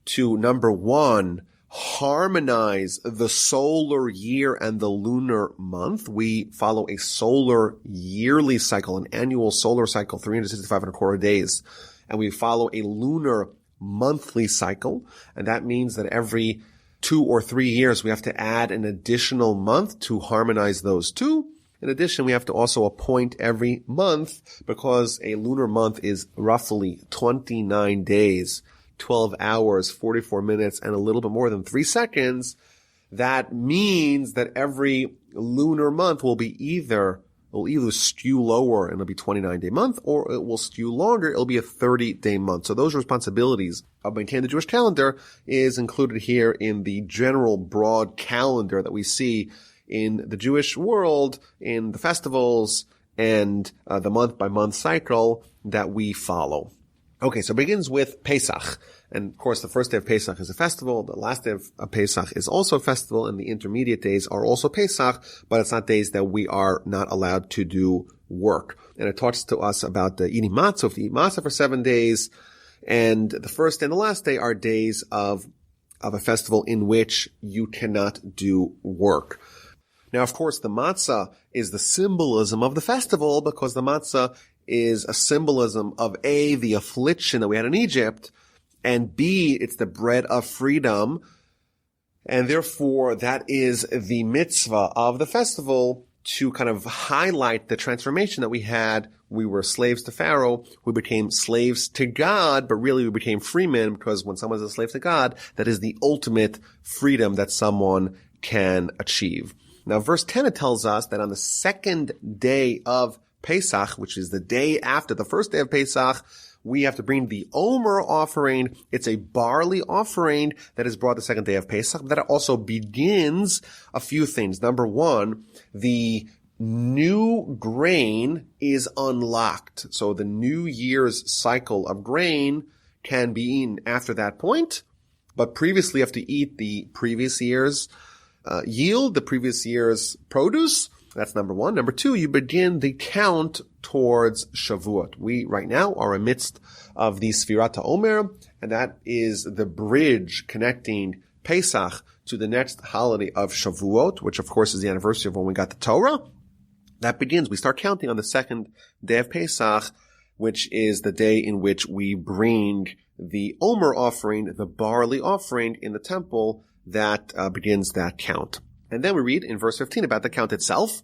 to, number one, harmonize the solar year and the lunar month. We follow a solar yearly cycle, an annual solar cycle, 365 and a quarter days. And we follow a lunar monthly cycle. And that means that every 2 or 3 years, we have to add an additional month to harmonize those two. In addition, we have to also appoint every month, because a lunar month is roughly 29 days, 12 hours, 44 minutes, and a little bit more than 3 seconds. That means that every lunar month will either skew lower and it'll be 29-day month, or it will skew longer, it'll be a 30-day month. So those responsibilities of maintaining the Jewish calendar is included here in the general broad calendar that we see in the Jewish world, in the festivals, and the month-by-month cycle that we follow. Okay, so it begins with Pesach. And of course, the first day of Pesach is a festival. The last day of Pesach is also a festival, and the intermediate days are also Pesach, but it's not days that we are not allowed to do work. And it talks to us about the eating matzah, if you eat matzah for 7 days. And the first and the last day are days of a festival in which you cannot do work. Now, of course, the matzah is the symbolism of the festival, because the matzah is a symbolism of A, the affliction that we had in Egypt, and B, it's the bread of freedom. And therefore, that is the mitzvah of the festival, to kind of highlight the transformation that we had. We were slaves to Pharaoh. We became slaves to God, but really we became free men, because when someone is a slave to God, that is the ultimate freedom that someone can achieve. Now, verse 10, it tells us that on the second day of Pesach, which is the day after the first day of Pesach, we have to bring the Omer offering. It's a barley offering that is brought the second day of Pesach. That also begins a few things. Number one, the new grain is unlocked. So the new year's cycle of grain can be eaten after that point, but previously you have to eat the previous year's yield, the previous year's produce. That's number one. Number two, you begin the count towards Shavuot. We right now are amidst of the Sfirat HaOmer, and that is the bridge connecting Pesach to the next holiday of Shavuot, which of course is the anniversary of when we got the Torah. That begins, we start counting on the second day of Pesach, which is the day in which we bring the Omer offering, the barley offering in the temple. That begins that count. And then we read in verse 15 about the count itself.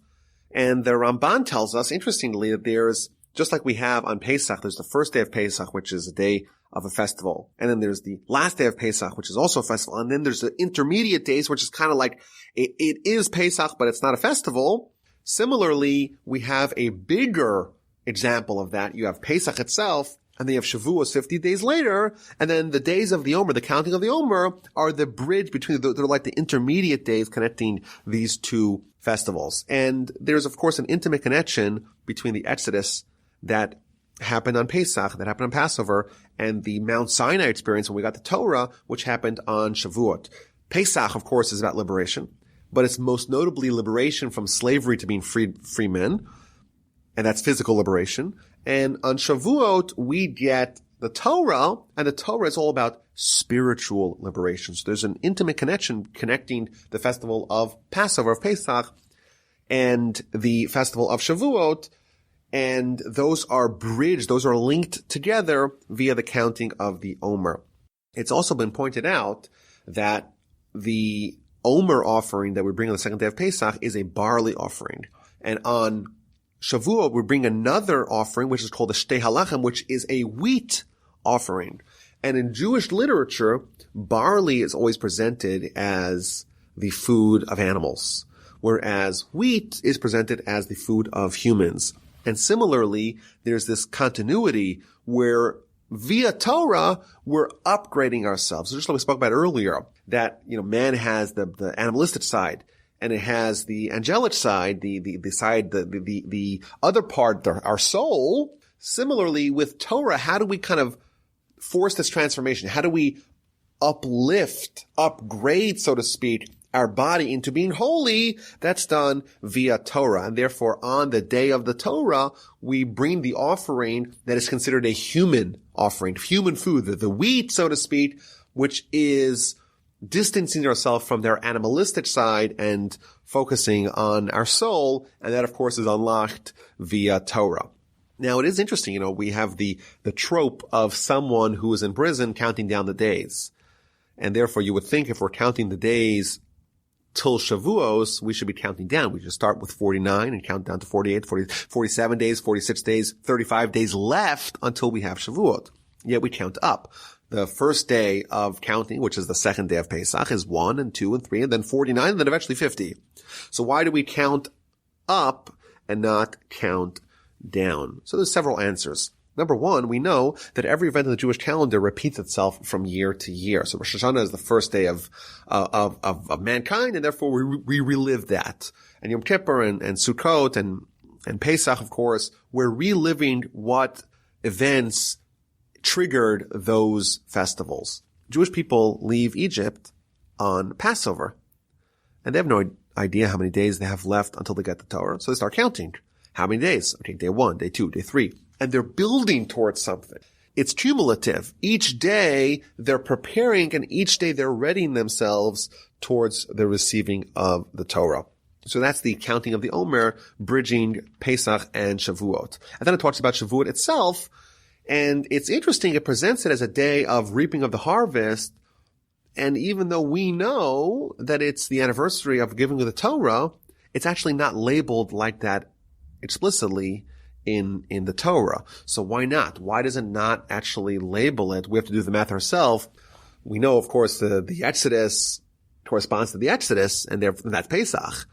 And the Ramban tells us, interestingly, that there's, just like we have on Pesach, there's the first day of Pesach, which is a day of a festival. And then there's the last day of Pesach, which is also a festival. And then there's the intermediate days, which is kind of like, it is Pesach, but it's not a festival. Similarly, we have a bigger example of that. You have Pesach itself, and then you have Shavuos 50 days later, and then the days of the Omer, the counting of the Omer, are the bridge between, they're like the intermediate days connecting these two festivals. And there's, of course, an intimate connection between the Exodus that happened on Pesach, that happened on Passover, and the Mount Sinai experience when we got the Torah, which happened on Shavuot. Pesach, of course, is about liberation, but it's most notably liberation from slavery to being free men, and that's physical liberation. And on Shavuot, we get the Torah, and the Torah is all about spiritual liberation. So there's an intimate connection connecting the festival of Passover, of Pesach, and the festival of Shavuot, and those are bridged, those are linked together via the counting of the Omer. It's also been pointed out that the Omer offering that we bring on the second day of Pesach is a barley offering. And on Shavuot, we bring another offering, which is called the Shtei Halachim, which is a wheat offering. And in Jewish literature, barley is always presented as the food of animals, whereas wheat is presented as the food of humans. And similarly, there's this continuity where via Torah, we're upgrading ourselves. So just like we spoke about earlier, that, man has the animalistic side, and it has the angelic side, the side, the other part, our soul. Similarly, with Torah, how do we kind of force this transformation? How do we upgrade, so to speak, our body into being holy? That's done via Torah. And therefore, on the day of the Torah, we bring the offering that is considered a human offering, human food, the wheat, so to speak, which is distancing ourselves from their animalistic side and focusing on our soul. And that, of course, is unlocked via Torah. Now, it is interesting, we have the trope of someone who is in prison counting down the days. And therefore, you would think if we're counting the days till Shavuos, we should be counting down. We should start with 49 and count down to 48, 47 days, 46 days, 35 days left until we have Shavuot. Yet we count up. The first day of counting, which is the second day of Pesach, is 1 and 2 and 3 and then 49 and then eventually 50. So why do we count up and not count down? So there's several answers. Number one, we know that every event in the Jewish calendar repeats itself from year to year. So Rosh Hashanah is the first day of mankind, and therefore we relive that. And Yom Kippur and Sukkot and Pesach, of course, we're reliving what events triggered those festivals. Jewish people leave Egypt on Passover, and they have no idea how many days they have left until they get the Torah. So they start counting. How many days? Okay, day 1, day 2, day 3. And they're building towards something. It's cumulative. Each day they're preparing, and each day they're readying themselves towards the receiving of the Torah. So that's the counting of the Omer, bridging Pesach and Shavuot. And then it talks about Shavuot itself, and it's interesting. It presents it as a day of reaping of the harvest. And even though we know that it's the anniversary of giving of the Torah, it's actually not labeled like that explicitly in the Torah. So why not? Why does it not actually label it? We have to do the math ourselves. We know, of course, the Exodus corresponds to the Exodus, and that's Pesach.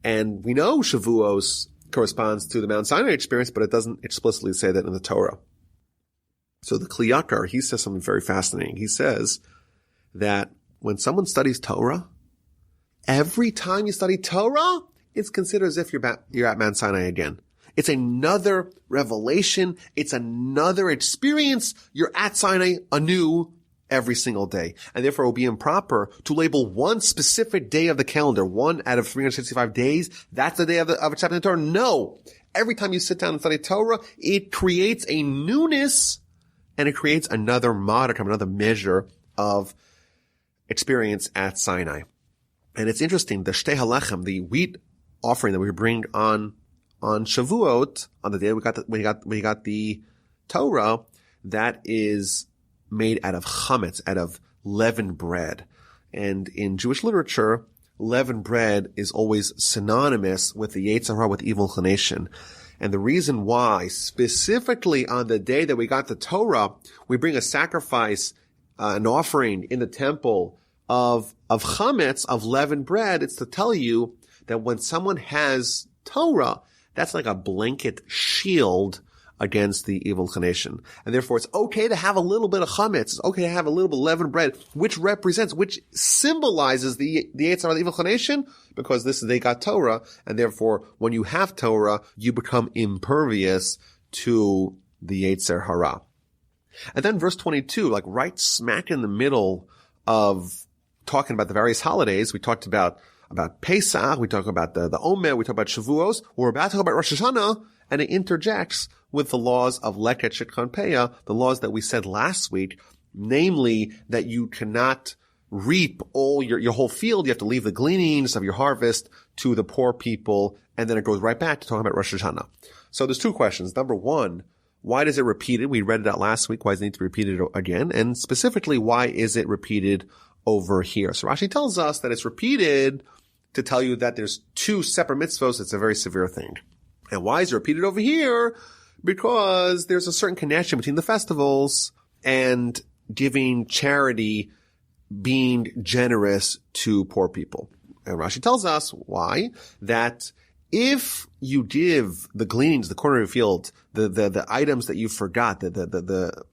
And we know Shavuos corresponds to the Mount Sinai experience, but it doesn't explicitly say that in the Torah. So the Kli Yakar, he says something very fascinating. He says that when someone studies Torah, every time you study Torah, it's considered as if you're at Mount Sinai again. It's another revelation. It's another experience. You're at Sinai anew every single day. And therefore it will be improper to label one specific day of the calendar, one out of 365 days. That's the day of a chapter in Torah. No. Every time you sit down and study Torah, it creates a newness and it creates another modicum, another measure of experience at Sinai. And it's interesting, the Shtei HaLechem, the wheat offering that we bring on Shavuot, on the day we got the Torah, that is made out of chametz, out of leavened bread. And in Jewish literature, leavened bread is always synonymous with the Yetzer Hara, with evil inclination. And the reason why, specifically on the day that we got the Torah, we bring a sacrifice, an offering in the temple of chametz, of leavened bread, it's to tell you that when someone has Torah, that's like a blanket shield against the evil inclination. And therefore it's okay to have a little bit of chametz. It's okay to have a little bit of leavened bread, which symbolizes the Yetzer Hara, the evil inclination, because they got Torah. And therefore, when you have Torah, you become impervious to the Yetzer Hara. And then verse 22, like right smack in the middle of talking about the various holidays, we talked about Pesach, we talk about the Omer, we talk about Shavuos. We're about to talk about Rosh Hashanah, and it interjects with the laws of Leket Shitkan Peah, the laws that we said last week, namely that you cannot reap all your whole field. You have to leave the gleanings of your harvest to the poor people, and then it goes right back to talking about Rosh Hashanah. So there's two questions. Number one, why does it repeat it? We read it out last week. Why does it need to be repeated again? And specifically, why is it repeated over here? So Rashi tells us that it's repeated to tell you that there's two separate mitzvos. It's a very severe thing. And why is it repeated over here? Because there's a certain connection between the festivals and giving charity, being generous to poor people. And Rashi tells us why, that if you give the gleanings, the corner of your field, the items that you forgot, the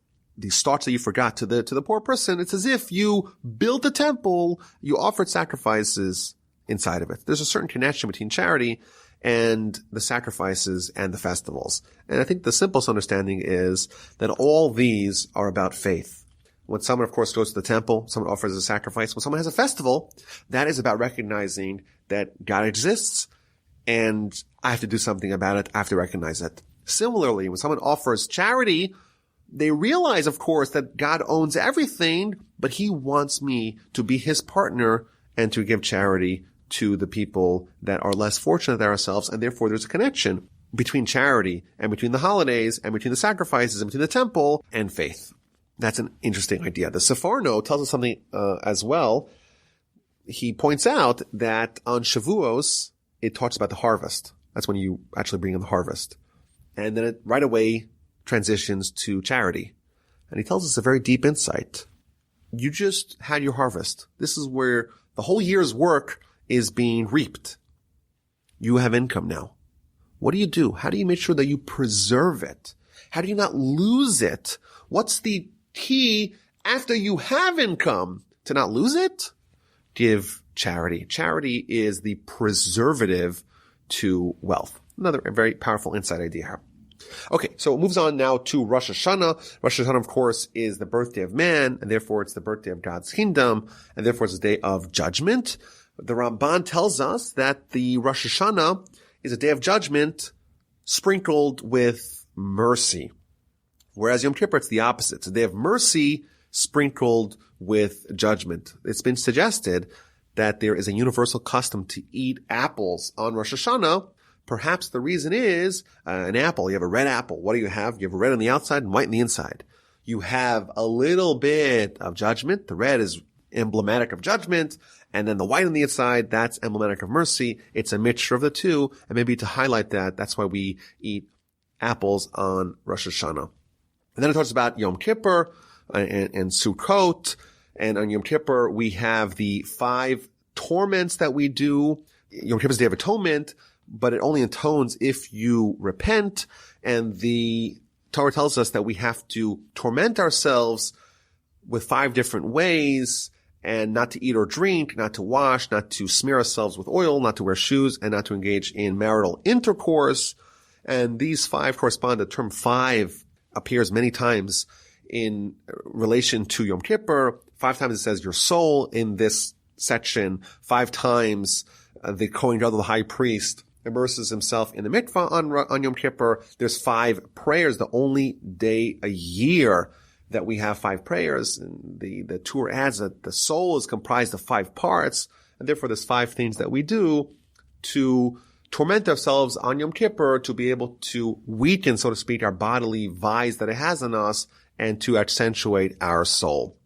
stalks that you forgot to the poor person, it's as if you built a temple, you offered sacrifices inside of it. There's a certain connection between charity and the sacrifices and the festivals. And I think the simplest understanding is that all these are about faith. When someone, of course, goes to the temple, someone offers a sacrifice. When someone has a festival, that is about recognizing that God exists and I have to do something about it. I have to recognize it. Similarly, when someone offers charity, they realize, of course, that God owns everything, but he wants me to be his partner and to give charity to the people that are less fortunate than ourselves. And therefore, there's a connection between charity and between the holidays and between the sacrifices and between the temple and faith. That's an interesting idea. The Seforno tells us something as well. He points out that on Shavuos, it talks about the harvest. That's when you actually bring in the harvest. And then it right away transitions to charity. And he tells us a very deep insight. You just had your harvest. This is where the whole year's work is being reaped. You have income now. What do you do? How do you make sure that you preserve it? How do you not lose it? What's the key after you have income to not lose it? Give charity. Charity is the preservative to wealth. Another very powerful insight idea here. Okay, so it moves on now to Rosh Hashanah. Rosh Hashanah, of course, is the birthday of man, and therefore it's the birthday of God's kingdom, and therefore it's a day of judgment. The Ramban tells us that the Rosh Hashanah is a day of judgment sprinkled with mercy. Whereas Yom Kippur, it's the opposite. It's a day of mercy sprinkled with judgment. It's been suggested that there is a universal custom to eat apples on Rosh Hashanah. Perhaps the reason is an apple. You have a red apple. What do you have? You have a red on the outside and white on the inside. You have a little bit of judgment. The red is emblematic of judgment. And then the white on the inside, that's emblematic of mercy. It's a mixture of the two. And maybe to highlight that, that's why we eat apples on Rosh Hashanah. And then it talks about Yom Kippur and Sukkot. And on Yom Kippur, we have the 5 torments that we do. Yom Kippur is the Day of Atonement, but it only atones if you repent. And the Torah tells us that we have to torment ourselves with 5 different ways, and not to eat or drink, not to wash, not to smear ourselves with oil, not to wear shoes, and not to engage in marital intercourse. And these 5 correspond. The term 5 appears many times in relation to Yom Kippur. 5 times it says your soul in this section. 5 times the Kohen Gadol, the high priest, immerses himself in the mikvah on Yom Kippur. There's 5 prayers, the only day a year that we have 5 prayers. And the Tur adds that the soul is comprised of 5 parts, and therefore there's 5 things that we do to torment ourselves on Yom Kippur, to be able to weaken, so to speak, our bodily vice that it has on us, and to accentuate our soul.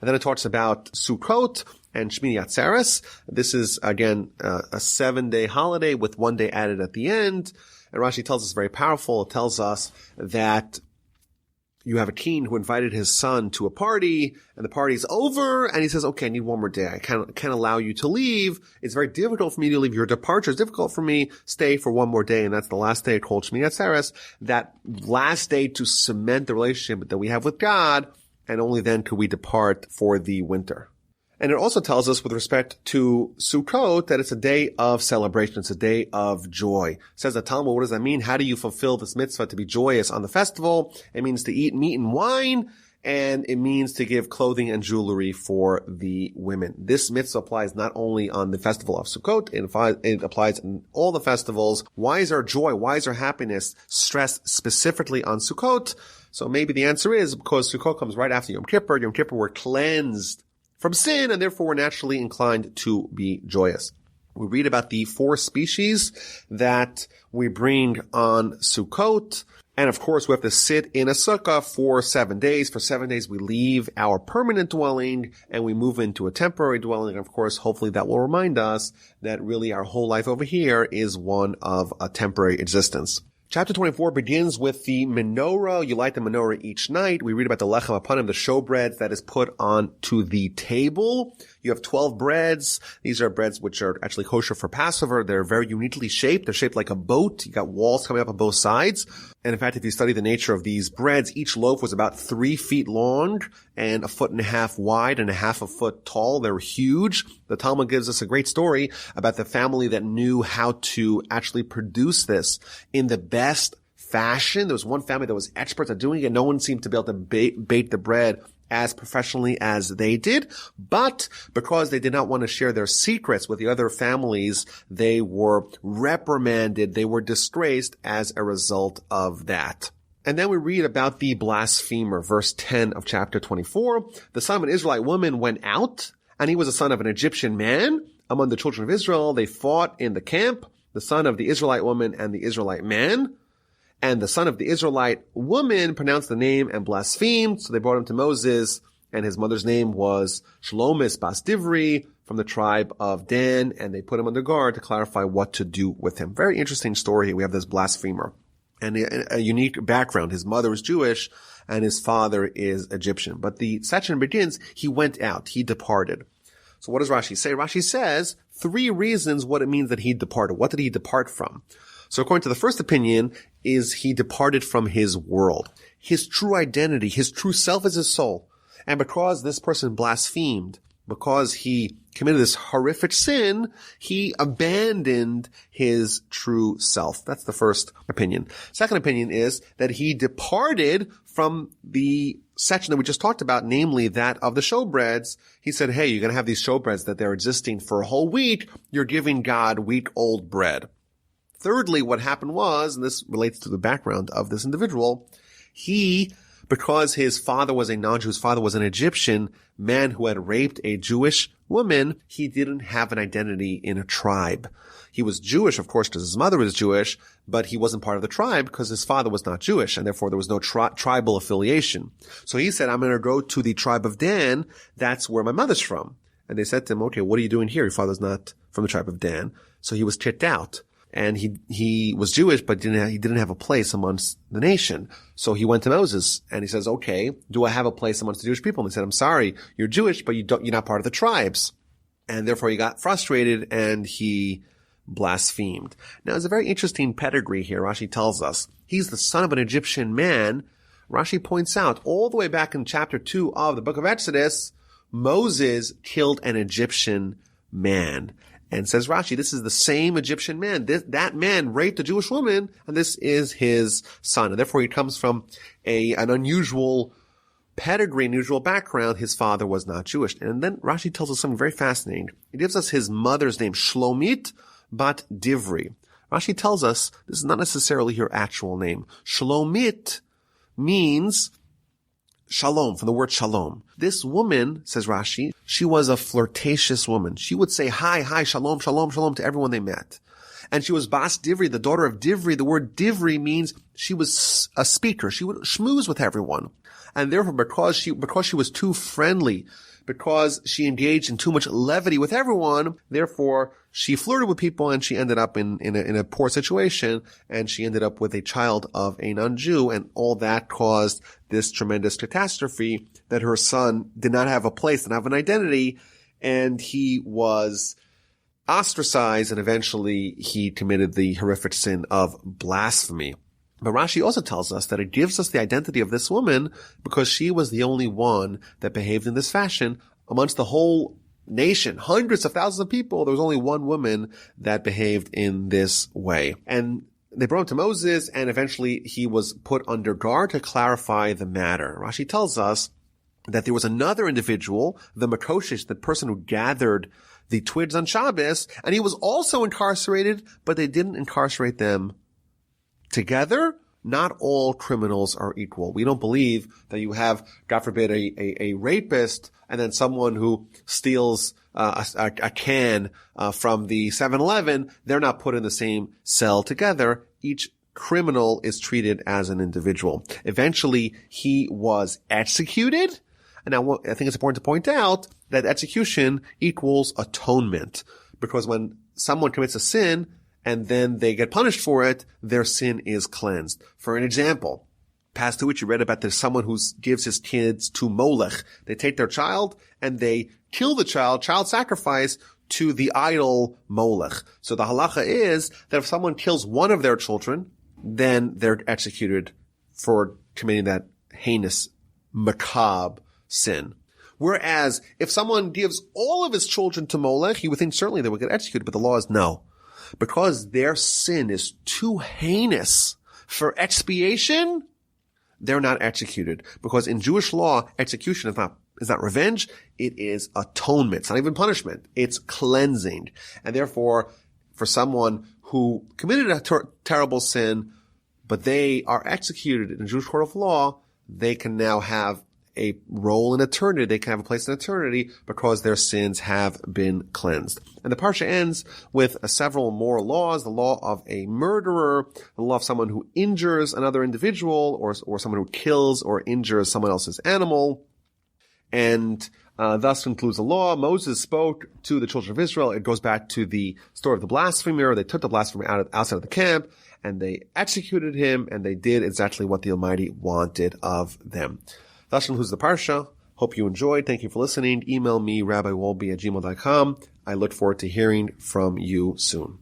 And then it talks about Sukkot and Shmini Atzeres. This is, again, a 7-day holiday with 1 day added at the end. And Rashi tells us very powerful. It tells us that you have a king who invited his son to a party, and the party's over, and he says, okay, I need 1 more day. I can't allow you to leave. It's very difficult for me to leave. Your departure is difficult for me. Stay for 1 more day, and that's the last day called Shmini Atzeres, that last day to cement the relationship that we have with God, and only then could we depart for the winter. And it also tells us with respect to Sukkot that it's a day of celebration. It's a day of joy. It says the Talmud, what does that mean? How do you fulfill this mitzvah to be joyous on the festival? It means to eat meat and wine, and it means to give clothing and jewelry for the women. This mitzvah applies not only on the festival of Sukkot, it applies in all the festivals. Why is our joy, why is our happiness stressed specifically on Sukkot? So maybe the answer is because Sukkot comes right after Yom Kippur. Yom Kippur, we're cleansed from sin, and therefore we're naturally inclined to be joyous. We read about the 4 species that we bring on Sukkot. And of course, we have to sit in a sukkah for 7 days. For 7 days, we leave our permanent dwelling and we move into a temporary dwelling. And of course, hopefully that will remind us that really our whole life over here is one of a temporary existence. Chapter 24 begins with the menorah. You light the menorah each night. We read about the lechem hapanim, the showbread that is put onto the table. You have 12 breads. These are breads which are actually kosher for Passover. They're very uniquely shaped. They're shaped like a boat. You got walls coming up on both sides. And in fact, if you study the nature of these breads, each loaf was about 3 feet long and 1.5 feet wide and 1/2 foot tall. They're huge. The Talmud gives us a great story about the family that knew how to actually produce this in the best fashion. There was one family that was experts at doing it. No one seemed to be able to bake the bread as professionally as they did. But because they did not want to share their secrets with the other families, they were reprimanded. They were disgraced as a result of that. And then we read about the blasphemer, verse 10 of chapter 24. The son of an Israelite woman went out, and he was the son of an Egyptian man. Among the children of Israel, they fought in the camp, the son of the Israelite woman and the Israelite man. And the son of the Israelite woman pronounced the name and blasphemed. So they brought him to Moses, and his mother's name was Shlomis Bas Divri from the tribe of Dan. And they put him under guard to clarify what to do with him. Very interesting story here. We have this blasphemer and a unique background. His mother is Jewish and his father is Egyptian. But the section begins, he went out, he departed. So what does Rashi say? Rashi says 3 reasons what it means that he departed. What did he depart from? So according to the first opinion is he departed from his world. His true identity, his true self is his soul. And because this person blasphemed, because he committed this horrific sin, he abandoned his true self. That's the first opinion. Second opinion is that he departed from the section that we just talked about, namely that of the showbreads. He said, hey, you're going to have these showbreads that they're existing for a whole week. You're giving God week-old bread. Thirdly, what happened was, and this relates to the background of this individual, because his father was a non-Jew, his father was an Egyptian man who had raped a Jewish woman, he didn't have an identity in a tribe. He was Jewish, of course, because his mother was Jewish, but he wasn't part of the tribe because his father was not Jewish, and therefore there was no tribal affiliation. So he said, I'm going to go to the tribe of Dan. That's where my mother's from. And they said to him, okay, what are you doing here? Your father's not from the tribe of Dan. So he was kicked out. And he was Jewish, but he didn't have a place amongst the nation. So he went to Moses and he says, okay, do I have a place amongst the Jewish people? And he said, I'm sorry, you're Jewish, but you're not part of the tribes. And therefore he got frustrated and he blasphemed. Now, there's a very interesting pedigree here. Rashi tells us he's the son of an Egyptian man, Rashi points out all the way back in chapter 2 of the book of Exodus, Moses killed an Egyptian man. And says Rashi, this is the same Egyptian man. That man raped a Jewish woman, and this is his son. And therefore he comes from an unusual pedigree, unusual background. His father was not Jewish. And then Rashi tells us something very fascinating. He gives us his mother's name, Shlomit bat Divri. Rashi tells us this is not necessarily her actual name. Shlomit means shalom, from the word shalom. This woman, says Rashi, she was a flirtatious woman. She would say hi, shalom, shalom, shalom to everyone they met. And she was Bas Divri, the daughter of Divri. The word Divri means she was a speaker. She would schmooze with everyone. And therefore, because she was too friendly, because she engaged in too much levity with everyone, therefore she flirted with people and she ended up in a poor situation, and she ended up with a child of a non-Jew, and all that caused this tremendous catastrophe that her son did not have a place, didn't have an identity, and he was ostracized, and eventually he committed the horrific sin of blasphemy. But Rashi also tells us that it gives us the identity of this woman because she was the only one that behaved in this fashion amongst the whole nation. Hundreds of thousands of people, there was only one woman that behaved in this way. And they brought him to Moses, and eventually he was put under guard to clarify the matter. Rashi tells us that there was another individual, the Makoshish, the person who gathered the twigs on Shabbos, and he was also incarcerated, but they didn't incarcerate them together. Not all criminals are equal. We don't believe that you have, God forbid, a rapist and then someone who steals a can from the 7-Eleven. They're not put in the same cell together. Each criminal is treated as an individual. Eventually, he was executed. And now I think it's important to point out that execution equals atonement, because when someone commits a sin and then they get punished for it, their sin is cleansed. For an example, past to which you read about, there's someone who gives his kids to Molech. They take their child and they kill the child sacrifice to the idol Molech. So the halacha is that if someone kills one of their children, then they're executed for committing that heinous, macabre sin. Whereas if someone gives all of his children to Molech, you would think certainly they would get executed, but the law is no. Because their sin is too heinous for expiation, they're not executed. Because in Jewish law, execution is not revenge, it is atonement. It's not even punishment. It's cleansing. And therefore, for someone who committed a terrible sin, but they are executed in a Jewish court of law, they can now have a role in eternity. They can have a place in eternity because their sins have been cleansed. And the Parsha ends with several more laws: the law of a murderer, the law of someone who injures another individual, or someone who kills or injures someone else's animal. And thus concludes the law. Moses spoke to the children of Israel. It goes back to the story of the blasphemer. They took the blasphemer outside of the camp, and they executed him, and they did exactly what the Almighty wanted of them. Thus concludes the Parsha. Hope you enjoyed. Thank you for listening. Email me, rabbiwolbe@gmail.com. I look forward to hearing from you soon.